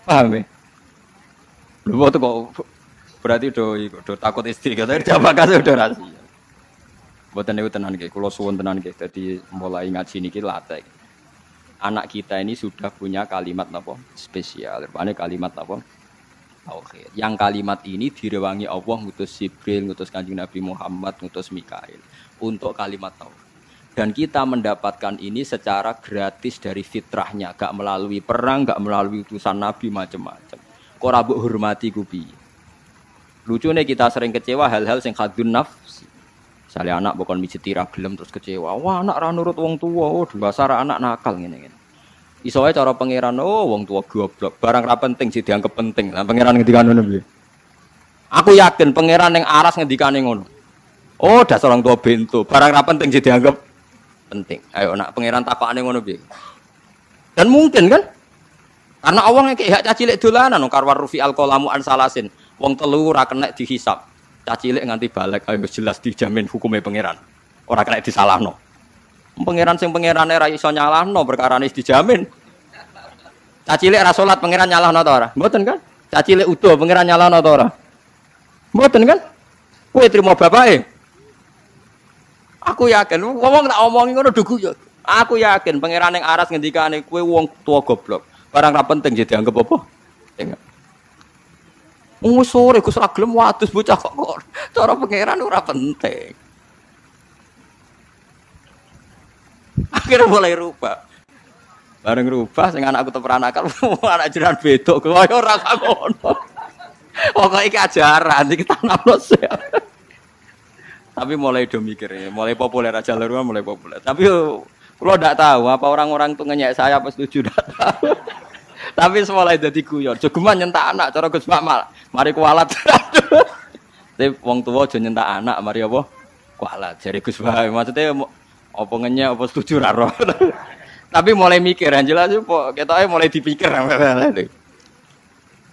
Paham ya? Lho kok berarti do takut istri kata jawab kasih udah rahasia. Mboten niku tenan nggih, kula suwun tenan nggih. Dadi mulai ngaji niki latih. Anak kita ini sudah punya kalimat napa? Spesial. Rupane kalimat napa? Tauhid. Yang kalimat ini direwangi Allah ngutus Jibril, ngutus Kanjeng Nabi Muhammad, ngutus Mikail untuk kalimat tauhid. Dan kita mendapatkan ini secara gratis dari fitrahnya, gak melalui perang, gak melalui utusan Nabi macam-macam. Kok ora mbok hormati ku piye? Lucune kita sering kecewa hal-hal sing khadun nafsi. Sale anak bukan mijeti ra gelem terus kecewa. Wah, anak ra nurut wong tuwa, oh dasar anak nakal ngene-ngene. Iso wae cara pangeran, oh wong tua goblok, barang ra penting sih dianggap penting. Lah pangeran ngendikane ngono piye? Aku yakin pangeran ning aras ngendikane ngono. Oh, dasar orang tua bento, barang ra penting sih dianggap penting. Ayo nak pangeran takokane ngono piye? Dan mungkin kan? Karena Allah ngekek hak cacilik dolanan karwar rufi alqalamu an salasin. Wong telu ora kena dihisab. Cacilik nganti balik ayo jelas dijamin hukumnya pangeran. Ora kena disalahno. Pangeran sing pangerane ra iso nyalahno perkarane wis dijamin. Cacilik ra salat pangeran nyalahno ta ora? Mboten kan? Cacilik utuh pangeran nyalahno ta ora? Mboten kan? Kowe trimo bapake. Aku yakin wong tak omongi ngono dugu yo. Aku yakin pangeran ning aras ngendikane kowe wong tua goblok. Barang ra penting jadi dianggap apa? Enggak. Sore Gus ra gelem watus bocah kok. Cara pangeran ora penting. Akhirnya mulai rubah. Bareng rubah sing anakku teperanakan anak jiran bedok kaya ora ngono. Pokoke iki ajaran iki tanamno sih. Tapi mulai do mikir, mulai populer aja luar mulai populer. Tapi kula ndak tahu apa orang-orang tuh ngenyek saya apa setuju ndak tahu. Tapi mulai dadi guyon. Jogeman nyentak anak cara Gus Mamal. Mari kualat. Tapi wong tuwa aja nyentak anak, mari apa? Kualat. Jare Gus Bae maksudnya apa ngenyek apa setuju ra roh. Tapi mulai mikir, yang jelas kok ketoke mulai dipikir.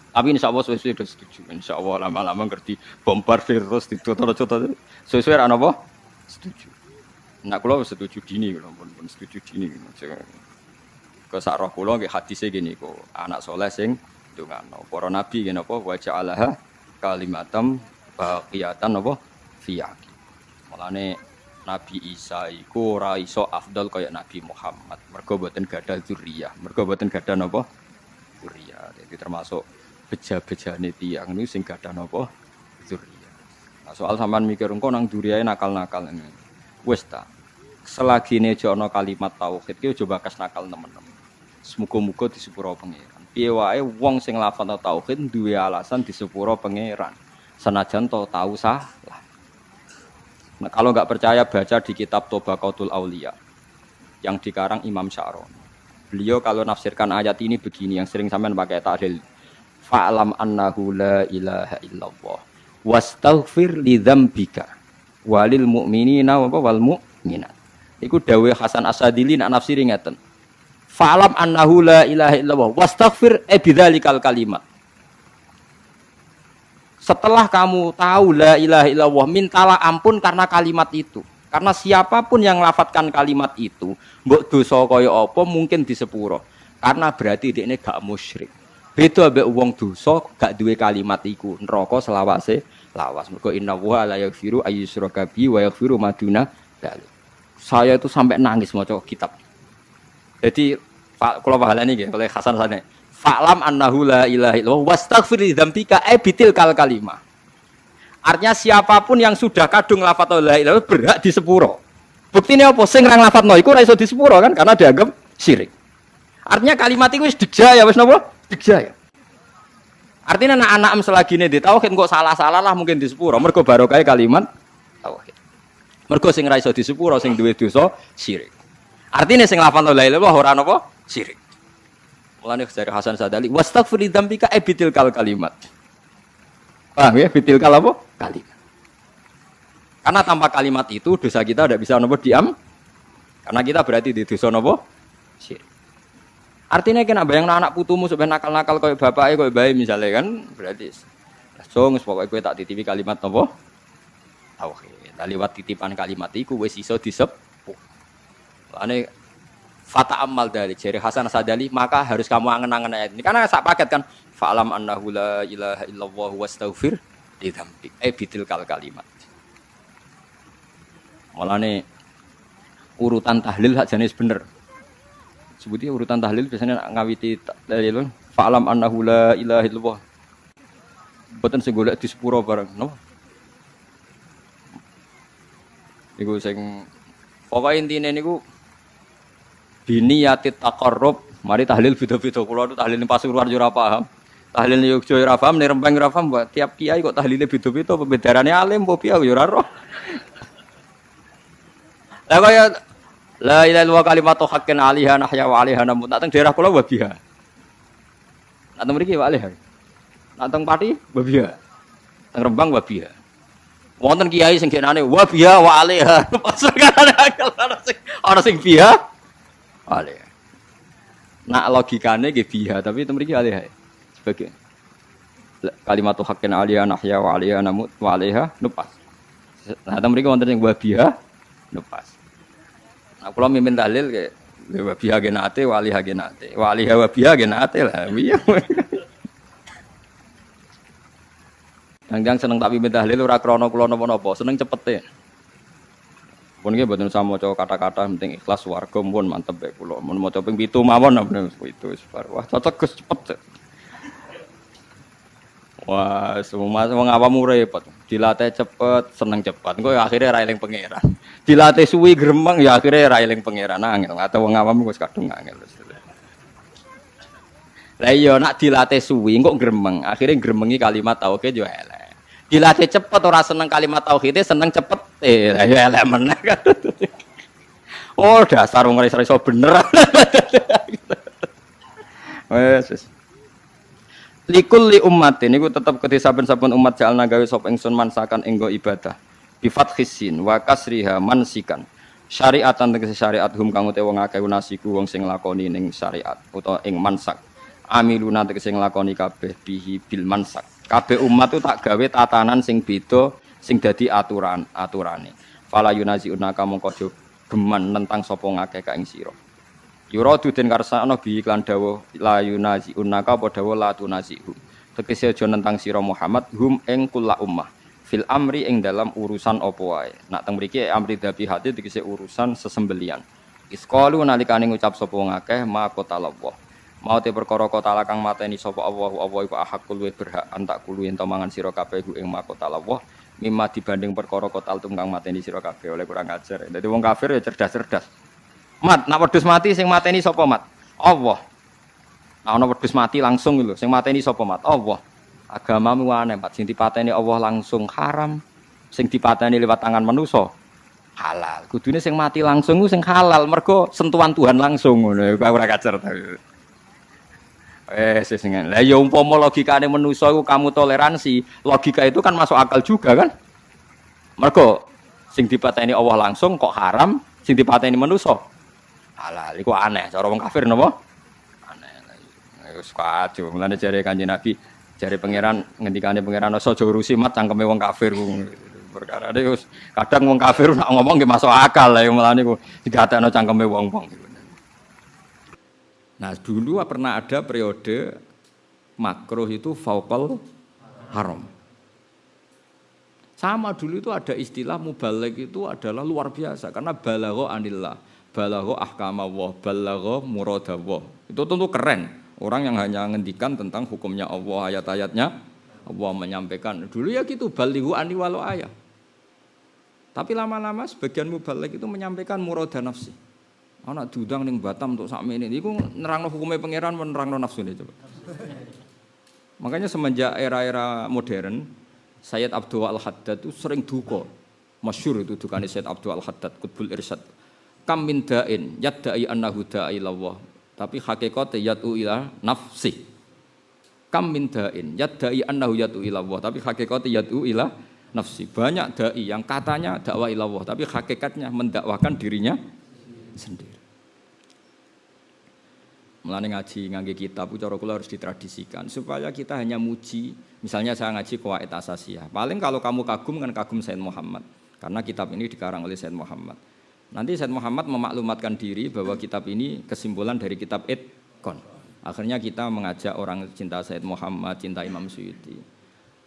Tapi insyaallah sesuai sudah setuju. Insyaallah lama-lama ngerti bombardir terus ditutur-tutur. Sesuai ana apa? Setuju. Nek kula setuju dini kula pun setuju dini. Ke sak roh kula nggih hadise gini kok anak saleh sing ndongano. Para nabi ngene apa wa ja'alaha kalimatam baqiyatan apa fiyaki. Mulane Nabi Isa iku ora iso afdal kaya Nabi Muhammad. Mergo boten gadah dzurriyyah. Mergo boten gadah napa? Dzurriyyah. Jadi termasuk beja-bejane tiyang niku sing gadah napa? Dzurriyyah. Nah, soal sampean mikir engko nang dzurriyahe nakal-nakal ini. Wis ta. Selagi nejo ana kalimat tauhid ki aja bakas nakal temen-temen. Semoga-moga disepuro pangeran. Piye wae wong sing lafal tauhid duwe alasan disepuro pangeran. Senajan to tahu salah. Nah, kalau nggak percaya baca di kitab Tobaqatul Auliya yang dikarang Imam Sya'roni. Beliau kalau nafsirkan ayat ini begini yang sering sampean pakai ta'lil. Fa'lam annahu la ilaha illallah wastaghfir li dzambika walil mu'minina wal mu'minat. Iku dawuh Hasan Asadili nak nafsiri ngeten. Fa'lam annahu la ilaha illallah wastaghfir bidzalikal kalimat. Setelah kamu tahu la ilaha illallah, mintalah ampun karena kalimat itu. Karena siapapun yang lafadzkan kalimat itu, mbok dosa kaya apa mungkin disepuro. Karena berarti dekne gak musyrik. Beda ambek wong dosa gak duwe kalimat iku. Neraka selawase lawas. Mergo innallaha la yaghfiru ayyusyraka bi wa yaghfiru maduna dzalik. Saya itu sampai nangis maca kitab. Jadi kalau pahalane nggih oleh Hasan Sane. Fa'lam annahu la ilaha illallah wastaghfir li dzambika bitil kalimah. Artinya siapapun yang sudah kadung lafadz la ilaha illallah berhak di sepuro. Buktine apa sing ra nglafadzno iku ora iso di sepuro kan karena dianggap syirik. Artinya kalimat itu wis dijaya wis napa? Dijaya. Artinya anak-anak selagine di tauhid kok salah-salah lah mungkin di sepuro mergo barokah kalimat tauhid. Mergo sing ra iso di sepuro sing duwe dosa syirik. Artinya sing lafadzno la ilaha illallah ora napa? Syirik. Mulane dari Hasan Sadali wastaghfir dzambika bitil kalimat. Paham ya bitil apa? Kalimat. Karena tanpa kalimat itu dosa kita tidak bisa nopo diam. Karena kita berarti di dosa nopo syirik. Artinya kena bayang anak putumu sampai nakal-nakal koyo bapake koyo bae misalnya kan berarti langsung pokoke kowe tak titipi kalimat nopo? Tauhid. Liwat titipan kalimat iku wis iso disepuh. Mulane fata amal dari jari Hasan Sadali maka harus kamu angen-angen ayat ini karena sak paket kan fa'lam annahu la ilaha illallah wastaghfir li dzambik bitil kalimat. Mulane urutan tahlil sakjane bener. Sebutnya urutan tahlil biasanya ngawiti tahlil fa'lam annahu la ilaha illallah. Boten sing golek di sepuro bareng, no? Iku sing pokoke intine niku biniyatit taqarrub, mari tahlil beda-beda. Kula tahlil Pasuruan yo ora paham. Tahlil Yogya yo ora paham, nek Rembang ora paham, tiap kiai kok tahlile beda-beda, pembedarane alim apa piye yo ora roh. Lah kaya la ilaha illallah kalimatu haqqin 'alaiha nahya wa 'alaiha namut. Nak teng daerah kula wabiha. Nak teng mriki wa 'alaiha. Nak teng Pati wabiha. Teng Rembang wabiha. Wonten kiai sing genane wabiha wa 'alaiha. Ana sing biha alih. Nak logikane nggih biha, tapi itu mriki alih. Sebagai kalimatu haqqin 'alaiha nahya wa 'alaiha namut wa 'alaiha nupas. Nah, itu mriki wonten sing wa biha nupas. Nah, kula mimpin tahlil nggih wa biha genate wa 'alaiha genate. Wa 'alaiha wa biha genate lah. Piye? Jangan seneng tak mimpin tahlil ora krana kula napa-napa, seneng cepete. Pun nggih mboten usah maca kata-kata penting ikhlas warga pun mantep bae kula. Mun maca ping 7 mawon itu wah cocok Gus cepet. Wah, semua wong awam repot. Dilatih cepet, seneng cepet. Engko akhire ra eling pangeran. Dilatih suwi gremeng ya akhire ra eling pangeran angel. Atau wong awam wis kadung angel. Lah iya nak dilatih suwi engko gremeng, akhire gremengi kalimat tauhid yo elek. Dilatih cepet ora seneng kalimat tauhid, seneng cepet. Ya elek meneh kan. Oh, dasar wong ora iso bener. Wes. Likul li ummatin niku tetep kedhe saben-saben umat jalna gawe sapa ingsun mansakan enggo ibadah. Bi fathis sin wa kasriha mansikan. Syariatan tegese syariat hum kang ute wong akeh nasiku wong sing nglakoni ning syariat utawa ing mansak. Amiluna tegese nglakoni kabeh bihi bil mansak. Kabeh umat itu tak gawe tatanan sing beda sing dadi aturane. Fala yunaziuna mongko aja geman tentang sapa ngakeh ka ing sira. Yuradu den karsana bi iklan dawuh la yunaziuna apa dawuh la tunazihu. Tegese aja nentang sira Muhammad hum ing kula ummah. Fil amri ing dalam urusan apa wae. Nak teng mriki amri dzabihati tegese urusan sesembelian. Isqalu nalikane ngucap sapa ngakeh ma qatallah. Mau te perkara kota kang mateni sapa Allah iku ahakul wa berhak antak kulu yen mangan sira kabeh ing makota Allah mimma dibanding perkara kotal tunggang mateni sira kabeh oleh kurang ajar. Dadi wong kafir ya cerdas-cerdas. Mat, nak wedhus mati sing mateni sapa mat? Allah. Nah ana wedhus mati langsung lho, sing mateni sapa mat? Allah. Agamamu aneh, Mat. Sing dipateni Allah langsung haram, sing dipateni lewat tangan manusa halal. Kudune sing mati langsung sing halal mergo sentuhan Tuhan langsung ngono. Ora kacer ta. Sesengan. Lah ya umpama logikane manusa iku kamu toleransi, logika itu kan masuk akal juga kan? Mergo sing dipateni Allah langsung kok haram, sing dipateni manusa halal. Iku aneh cara wong kafir napa? Aneh. Wis kacau. Mulane jare Kanjeng Nabi, jare pangeran ngendikane pangeran aja urusi mat cangkeme wong kafir ku. Perkara wis kadang wong kafir nak ngomong nggih masuk akal lah mulane ku digatekno cangkeme wong-wong. Nah dulu pernah ada periode makruh itu fauqal haram. Sama dulu itu ada istilah mubaligh itu adalah luar biasa karena balagha anillah, balagha ahkamullah, balagha muradallah. Itu tentu keren. Orang yang hanya ngendikan tentang hukumnya Allah, ayat-ayatnya Allah menyampaikan. Dulu ya gitu, balighu anni walau ayat. Tapi lama-lama sebagian mubaligh itu menyampaikan murada nafsi. Anak diundang ning Batam untuk sakmene niku nerangno hukume pangeran men nerangno nafsune coba. Makanya semenjak era-era modern, Sayyid Abdul Al-Haddad itu sering duka. Masyhur itu dukane Sayyid Abdul Al-Haddad Qutbul Irsyad. Kam min da'in yadda'i annahu da'i ilallah, tapi hakikate yad'u ila nafsi. Kam min da'in yadda'i annahu yad'u ilallah, tapi hakikate yad'u ila nafsi. Banyak dai yang katanya dakwah ilallah, tapi hakikatnya mendakwakan dirinya sendiri. Mulane ngaji ngangge kitab cara kula harus ditradisikan supaya kita hanya muji. Misalnya saya ngaji Qawaid Asasiyah. Paling kalau kamu kagum kan kagum Sayyid Muhammad. Karena kitab ini dikarang oleh Sayyid Muhammad. Nanti Sayyid Muhammad memaklumatkan diri bahwa kitab ini kesimpulan dari kitab Itqan. Akhirnya kita mengajak orang cinta Sayyid Muhammad, cinta Imam Suyuti.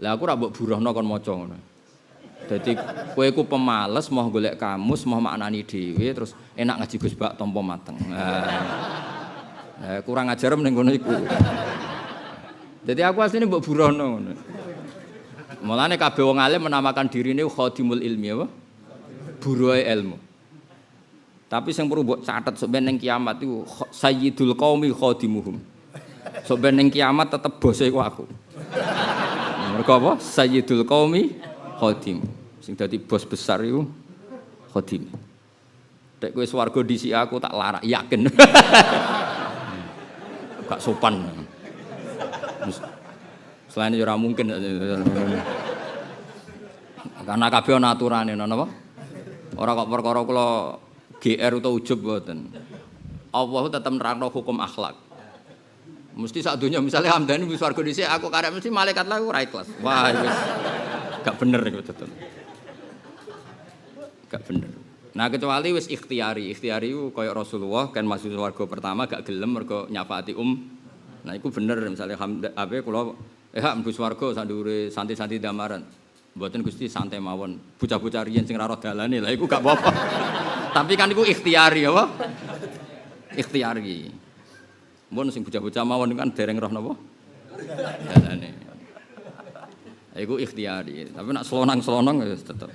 Lah aku ra mbok buruhno kon maca ngono. Dadi kowe iku pemales mau golek kamus, mau maknani dhewe terus enak ngaji Gus Bak tampa mateng. Kurang ajar ning ngono iku. Jadi aku asline mbok burono ngono. Mulane kabeh wong alim menamakan dirine khadimul ilmi apa? Buruhe ilmu. Tapi sing perlu mbok catet sok ben ning kiamat iku sayyidul qaumi khadimuhum. Sok ben ning kiamat tetep bose iku aku. Mergo apa? Sayyidul qaumi khadim. Sing dadi bos besar iku khadim. Nek kowe swarga dhisik aku tak larak yakin. Gak sopan. Selain ora mungkin. Karena kabeh ana aturane napa? Ora kok perkara kula GR utawa ujub mboten. Allah tetep nerangno hukum akhlak. Mesti sak donya misalnya Hamdani wis warga dhisik aku karep mesti malaikat lha ora ikhlas. Wah wis gak bener iku tetep. Gak bener. Nah kecuali wis ikhtiari. Ikhtiari ku kaya Rasulullah kan masuk warga pertama gak gelem mergo nyafaati Nah iku bener misalnya ape kula mlebu swarga sak dhuwure santi-santi damaran. Mboten Gusti santai mawon. Bocah-bocah riyen sing ra roh dalane lha iku gak apa-apa. Tapi kan iku ikhtiari apa? Ikhtiari. Mun sing bocah-bocah mawon kan dereng roh napa? Dalane. Iku ikhtiari. Tapi nek selonang-selonang ya tetep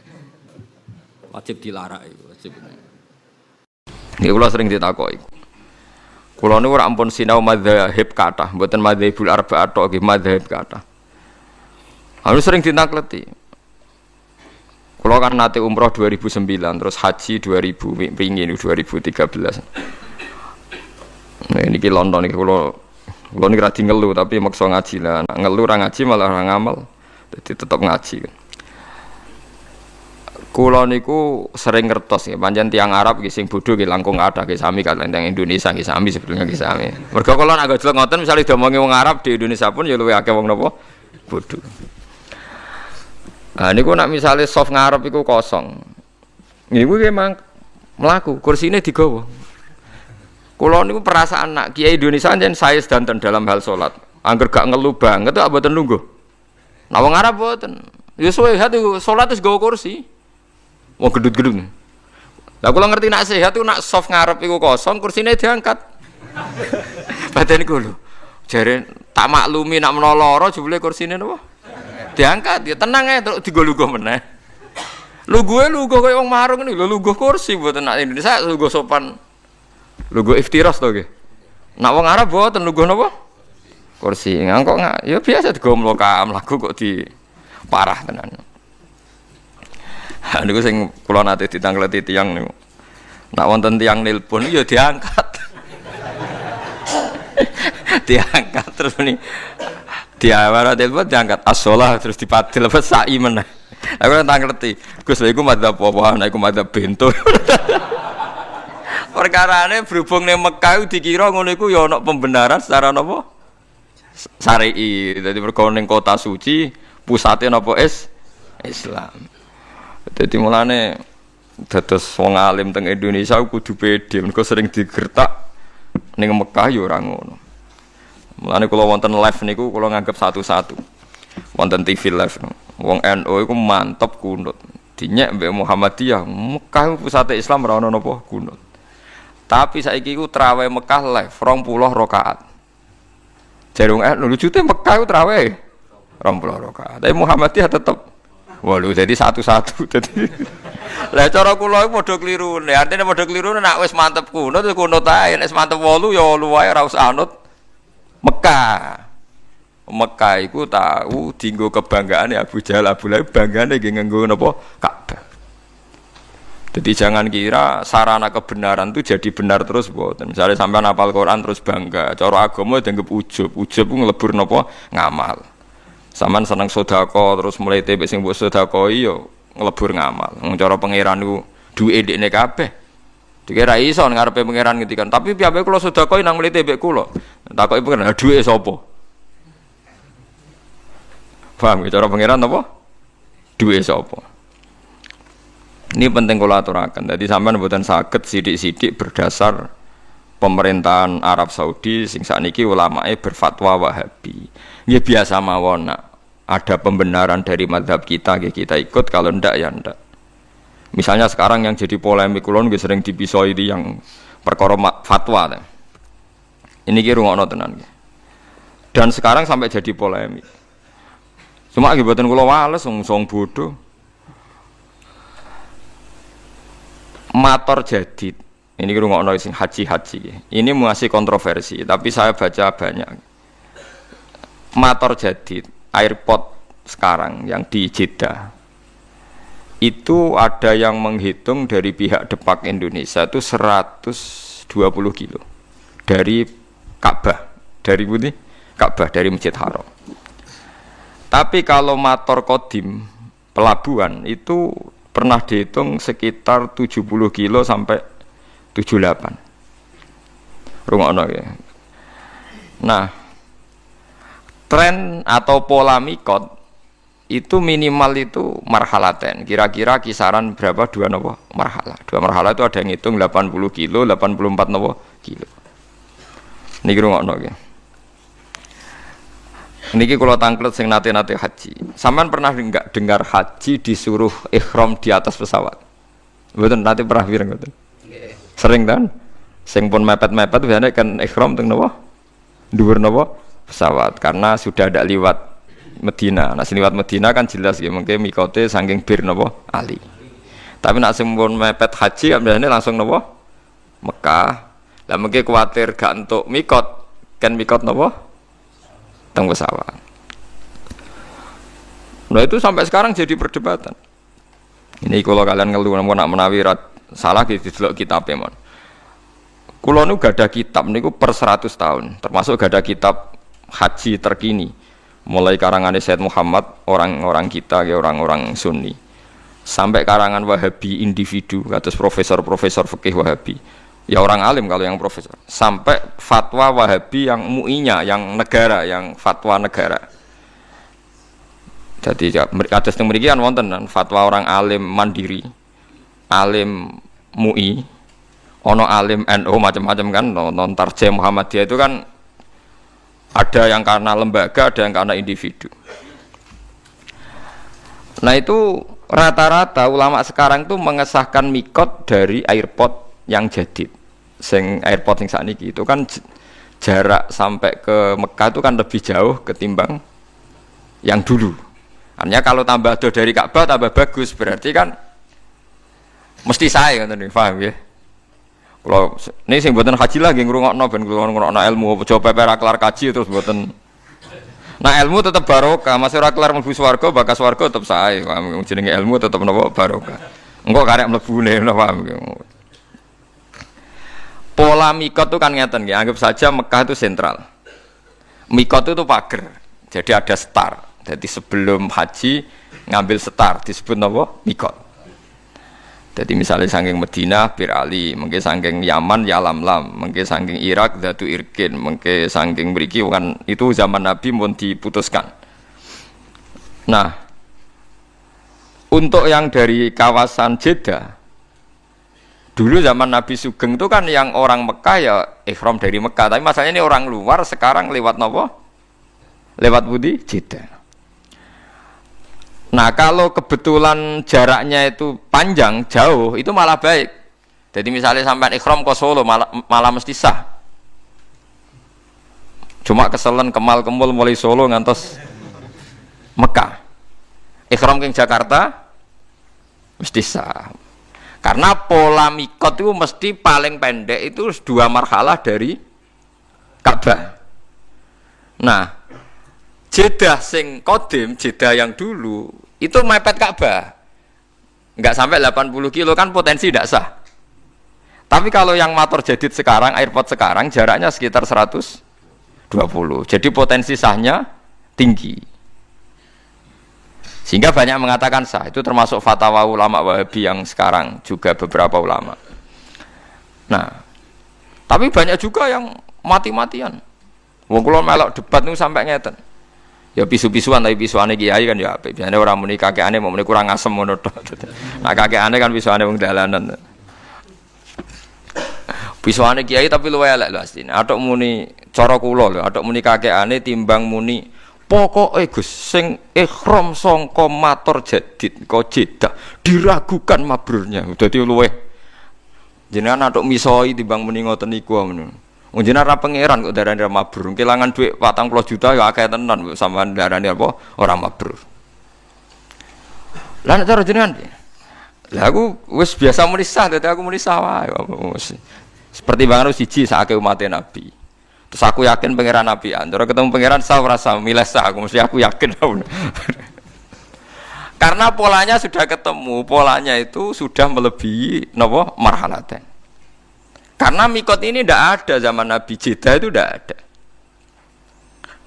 wajib dilarak iku, wajib. Nggih kula sering ditakoki. Kula niku ora ampun sinau madzhab kathah, mboten madzhabul arba'ah tok nggih madzhab kathah. Harus sering dinakleti. Kula kan nate umroh 2009 terus haji 2000 pingin 2013. Nah niki London niki kula niki ra ngelu tapi maksa ngaji lah. Nek ngelu ra ngaji malah ora ngamal. Dadi tetep ngaji. Kula niku sering ngertos ya, pancen tiyang Arab nggih sing bodho nggih langkung kathah nggih sami kaliyan tiyang Indonesia nggih sami sebetulnya nggih sami. Mergo kula nek gojlok ngoten misale diomongi wong Arab di Indonesia pun ya luwih akeh wong napa bodho. Nah niku nek misale soft ngarep iku kosong. Niku memang mlaku, kursine digawa. Kula niku perasaan nak kiai Indonesia jen saya sedanten dalam hal salat. Angger gak ngelu banget kok mboten lungguh. Nah wong Arab mboten. Ya sehat iku salat wis gawa kursi. Wong gedut-gedut. Lah kula ngerti nak sehat iku nak soft ngarep iku kosong, kursine diangkat. Badan iku lho. Jare tak maklumi nak menawa lara jebule kursine napa? Diangkat. Ya tenang ae terus digo-lugo meneh. Lungguhe lungguh kaya wong marung niku lho lungguh kursi mboten nak Indonesia lungguh sopan. Lungguh iftiras to nggih. Nak wong Arab mboten lungguh napa? Kursi. Ngangkok ya biasa digo mlaku kok di parah tenan. Niku sing kula nate ditangkleti tiyang niku. Nak wonten tiyang nelpon ya diangkat. Diangkat terus ni diawara telepon diangkat as-shalah terus dipadil apa sa'i meneh. Aku tangkleti. Gus lha iku madzhab apa? Nek iku madzhab bento. Perkarane berhubung ning Mekah dikira ngono iku ya ana pembenaran secara napa? Syar'i. Dadi mergo ning kota suci pusate napa Islam. Jadi mulane dados wong alim teng Indonesia kudu pede mergo sering digertak ning Mekah ya ora ngono. Mulane kula wonten live niku kula nganggep satu-satu. Wonten TV live. Wong NU iku mantep kunut. Dinyek mbek Muhammadiyah, Mekah pusate Islam ora ono napa kunut. Tapi saiki iku traweh Mekah live 20 rakaat. Jarung lucuté Mekah iku traweh 20 rakaat. Tapi Muhammadiyah tetep walu jadi satu-satu. Dadi lah cara kula iku padha klirune. Artine padha klirune nek wis mantep kunut ae, nek wis mantep 8 ya 8 wae ora usah anut Mekah. Mekah iku tahu dienggo kebanggaane Abu Jahal, Abu Lahab banggane nggih nganggo napa Ka'bah. Jadi jangan kira sarana kebenaran itu jadi benar terus mboten. Misalnya sampean hafal Quran terus bangga, cara agama dianggap ujub. Ujub ku nglebur napa ngamal. Sampean seneng sedekah terus mulai tebek sing mbok sedekahi yo nglebur ngamal. Wong cara pangeran niku duwe ndekne kabeh. Dikira iso ngarepe pangeran ngendikan, tapi piye kula sedekahi nang mulai tebek kula. Takoki pangeran, duwe sapa? Paham cara pangeran apa? Duwe sapa? Ini penting kula aturaken. Dadi sampean mboten saged sithik-sithik berdasar pemerintahan Arab Saudi sing sakniki ulamae berfatwa Wahabi. Nggih biasa mawon nak ada pembenaran dari mazhab kita nggih kita ikut, kalau ndak ya ndak. Misalnya sekarang yang jadi polemik kula nggih sering dipisoi di yang perkara fatwa. Ini ki rungokno tenan nggih. Dan sekarang sampai jadi polemik. Cuma akibatnya kalau wales, song bodoh. Mator jadid, ini ngrungokno sing haji. Ini masih kontroversi, tapi saya baca banyak. Mator jadid, airport sekarang yang di Jeddah, itu ada yang menghitung dari pihak Depak Indonesia itu 120 kilo dari Ka'bah, dari Ka'bah, dari Masjid Haram. Tapi kalau mator kodim pelabuhan itu pernah dihitung sekitar 70 kilo sampai 78. Rungokno ya. Nah, tren atau pola mikot itu minimal itu marhalaten. Kira-kira kisaran berapa? 2 nopo marhalah. 2 marhalah itu ada yang ngitung 80 kilo, 84 nopo kilo. Niki rungokno ya. Niki kalau tangklet sing nate haji. Sampean pernah enggak dengar haji disuruh ihram di atas pesawat? Mboten nate pernah pirang mboten? Sering kan? Sing pun mepet-mepet biasanya kan ihram teng napa? Dhuwur napa? Pesawat, karena sudah ada liwat Medina. Nah, liwat Medina kan jelas ya, mungkin mikote saking bir napa? Ali. Tapi nak sing pun mepet haji kan biasanya langsung napa? Mekah. Lah mungkin kuwatir gak entuk mikot, kan mikot napa? Teng pesawat. Nah itu sampai sekarang jadi perdebatan. Ini kalau kalian ngeluh nak menawi salah gitu delok kitabe mon. Kula nu gada kitab niku per 100 tahun, termasuk gada kitab haji terkini. Mulai karangan Said Muhammad, orang-orang kita, orang-orang Sunni, sampai karangan Wahabi individu, kados profesor-profesor fikih Wahabi. Ya orang alim kalau yang profesor. Sampai fatwa Wahabi yang MUI-nya, yang negara, yang fatwa negara. Jadi atas yang merikian wonten fatwa orang alim mandiri, alim MUI, ono alim NU macam-macam kan, non tarjih Muhammadiyah itu kan ada yang karena lembaga, ada yang karena individu. Nah itu rata-rata ulama sekarang tuh mengesahkan mikot dari airport yang jadid, sing airport sing sakniki itu kan jarak sampai ke Mekah itu kan lebih jauh ketimbang yang dulu. Artinya kalau tambah jauh dari Ka'bah tambah bagus, berarti kan mesti saya kan tadi, paham ya? Kalau ini sing buatan haji lagi ngrungokno ben ngrungokno ilmu, coba perak kelar kaji terus buatan. Nah ilmu tetap barokah, masih ora kelar mlebu swarga, bakas swarga tetap sae. Jenenge ilmu tetap napa barokah. Engko karek mlebune paham. Pola mikot itu kan ngeten nggih, anggap saja Mekah itu sentral. Mikot itu pager. Jadi ada star. Jadi sebelum haji ngambil star disebut napa? Mikot. Jadi misalnya saking Madinah Bir Ali, mungkin saking Yaman Yalamlam, mungkin saking Irak Zatu Irkin, mungkin saking mriki kan itu zaman Nabi pun diputuskan. Nah, untuk yang dari kawasan Jeddah Dulu zaman Nabi Sugeng itu kan yang orang Mekah ya ihram dari Mekah, tapi masalahnya ini orang luar sekarang lewat nopo? Lewat budi Jeddah. Nah, kalau kebetulan jaraknya itu panjang, jauh, itu malah baik. Jadi misalnya sampai ikhram ke Solo malah mesti sah. Cuma keselen kemal kemul mulai Solo ngantos Mekah. Ikhram ke Jakarta mesti sah. Karena pola mikot itu mesti paling pendek itu 2 marhalah dari Ka'bah. Nah, Jeddah sing kodim, Jeddah yang dulu itu mepet Ka'bah. Enggak sampai 80 kilo kan potensi tidak sah. Tapi kalau yang motor jadid sekarang, airport sekarang jaraknya sekitar 120. Jadi potensi sahnya tinggi. Sehingga banyak mengatakan sah, itu termasuk fatwa ulama Wahabi yang sekarang juga beberapa ulama. Nah, tapi banyak juga yang mati-matian. Wong kula melok debat niku sampai ngeten. Ya pisu-pisuan tapi pisuane kiai kan ya apik. Biasane ora muni kakekane mau muni kurang asem ngono tok. Nah, kakekane kan pisuane wong dalanan. Pisuane kiai tapi luwe elek lho asline. Atok muni cara kula lho, atok muni kakekane timbang muni pokoknya Gus sing ikhram sangka mator jadid kok Jeddah diragukan mabrurnya. Dadi luweh jenengan atuk misoi timbang muni ngoten niku ngono. Wong jenengan ra pangeran kok darani ra mabrur. Kelangan dhuwit 40 juta ya akeh tenan kok sampean darani apa ora mabrur. Lah nek cara jenengan lah aku wis biasa muni sah, dadi aku muni sah wae. Seperti banget siji sakake umat Nabi. Terus aku yakin pangeran Nabi antara ketemu pangeran sah rasa milih sah aku mesti aku yakin. Karena polanya sudah ketemu, polanya itu sudah melebihi napa marhalaten. Karena mikot ini tidak ada zaman Nabi, Jeddah itu tidak ada.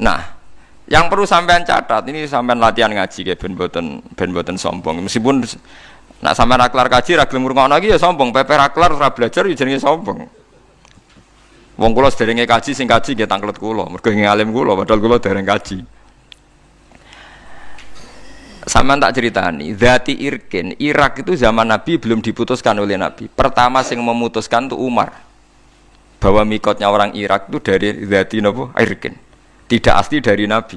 Nah, yang perlu sampean catat ini sampean latihan ngaji kayak ben boten sombong. Meskipun nak sampean aklar kaji ra gelem ngrungokno iki ya sombong, pepe aklar ora belajar ya jenenge sombong. Wong kula sederenge kaji sing kaji nggih tanglet kula, mergo nggih alim kula padahal kula dereng kaji. Sampeyan tak ceritani, Zati Irkin, Irak itu zaman Nabi belum diputuskan oleh Nabi. Pertama sing memutuskan itu Umar. Bahwa mikotnya orang Irak itu dari Zati napa? Irkin. Tidak asli dari Nabi.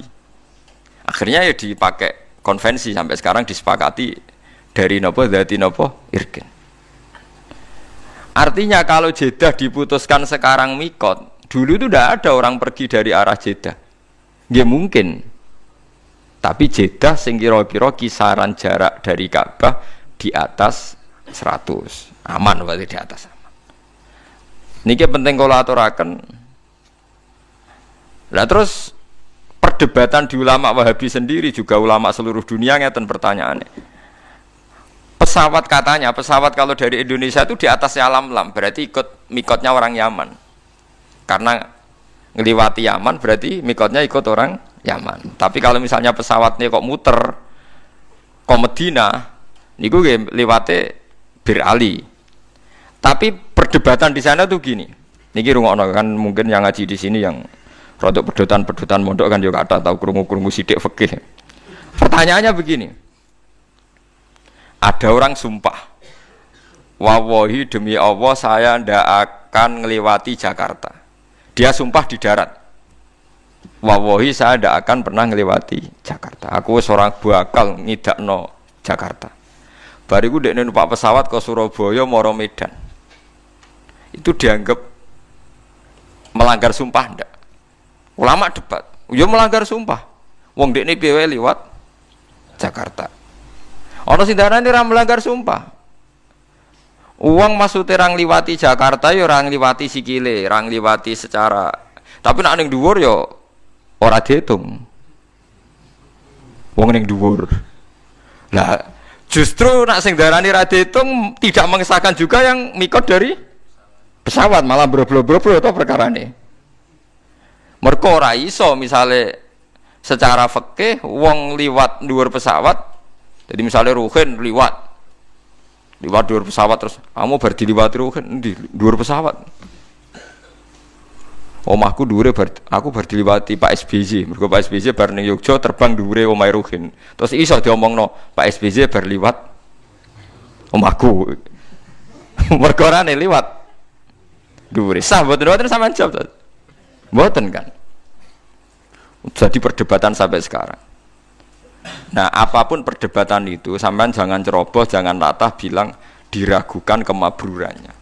Akhirnya ya dipakai konvensi sampai sekarang disepakati dari napa Zati napa? Irkin. Artinya kalau Jeddah diputuskan sekarang mikot, dulu itu tidak ada orang pergi dari arah Jeddah. Nggih mungkin. Tapi Jeddah sing kira-kira kisaran jarak dari Ka'bah di atas 100. Aman berarti di atas aman. Niki penting kula aturaken. Lah terus perdebatan di ulama Wahabi sendiri juga ulama seluruh dunia ngeten pertanyaannya. Pesawat katanya, pesawat kalau dari Indonesia itu di atasnya alam-lam, berarti ikut mikotnya orang Yaman. Karena ngeliwati Yaman berarti mikotnya ikut orang Yaman. Tapi kalau misalnya pesawatnya kok muter ke Medina, niku liwate Bir Ali. Tapi perdebatan di sana tuh gini. Niki rungokno kan mungkin yang ngaji di sini yang rodok pedotan mondok kan juga ada tahu krungu-krungu sithik fikih. Pertanyaannya begini. Ada orang sumpah, wallahi demi Allah saya ndak akan ngelewati Jakarta. Dia sumpah di darat, wallahi saya ndak akan pernah ngelewati Jakarta. Aku seorang bakal ngidakno Jakarta. Bariku dekne numpak pesawat ke Surabaya moro Medan. Itu dianggap melanggar sumpah ndak? Ulama debat, ya melanggar sumpah. Wong dekne piye liwat Jakarta. Ono sing darani ra melanggar sumpah. Uang maksudnya orang liwati Jakarta ya orang liwati sikile, orang liwati secara. Tapi nak ning dhuwur ya ora diitung. Wong ning dhuwur. Lah justru nak sing darani ra diitung tidak mengesahkan juga yang mikot dari pesawat, malah bro-bro-bro to perkarane. Mergo ora iso misale secara fikih wong liwat dhuwur pesawat. Jadi misalnya Ruhin liwat dhuwur pesawat terus kamu bar diliwati Ruhin di dhuwur pesawat. Omahku dhuwure aku bar diliwati Pak SBY. Mergo Pak SBY bar ning Yogya terbang dhuwure omahe Ruhin. Terus iso diomongno Pak SBY bar liwat omahku. Mergo orane liwat dhuwure. Sah mboten sampean jawab. Mboten kan. Jadi perdebatan sampai sekarang. Nah, apapun perdebatan itu, sampean jangan ceroboh, jangan latah bilang diragukan kemabrurannya.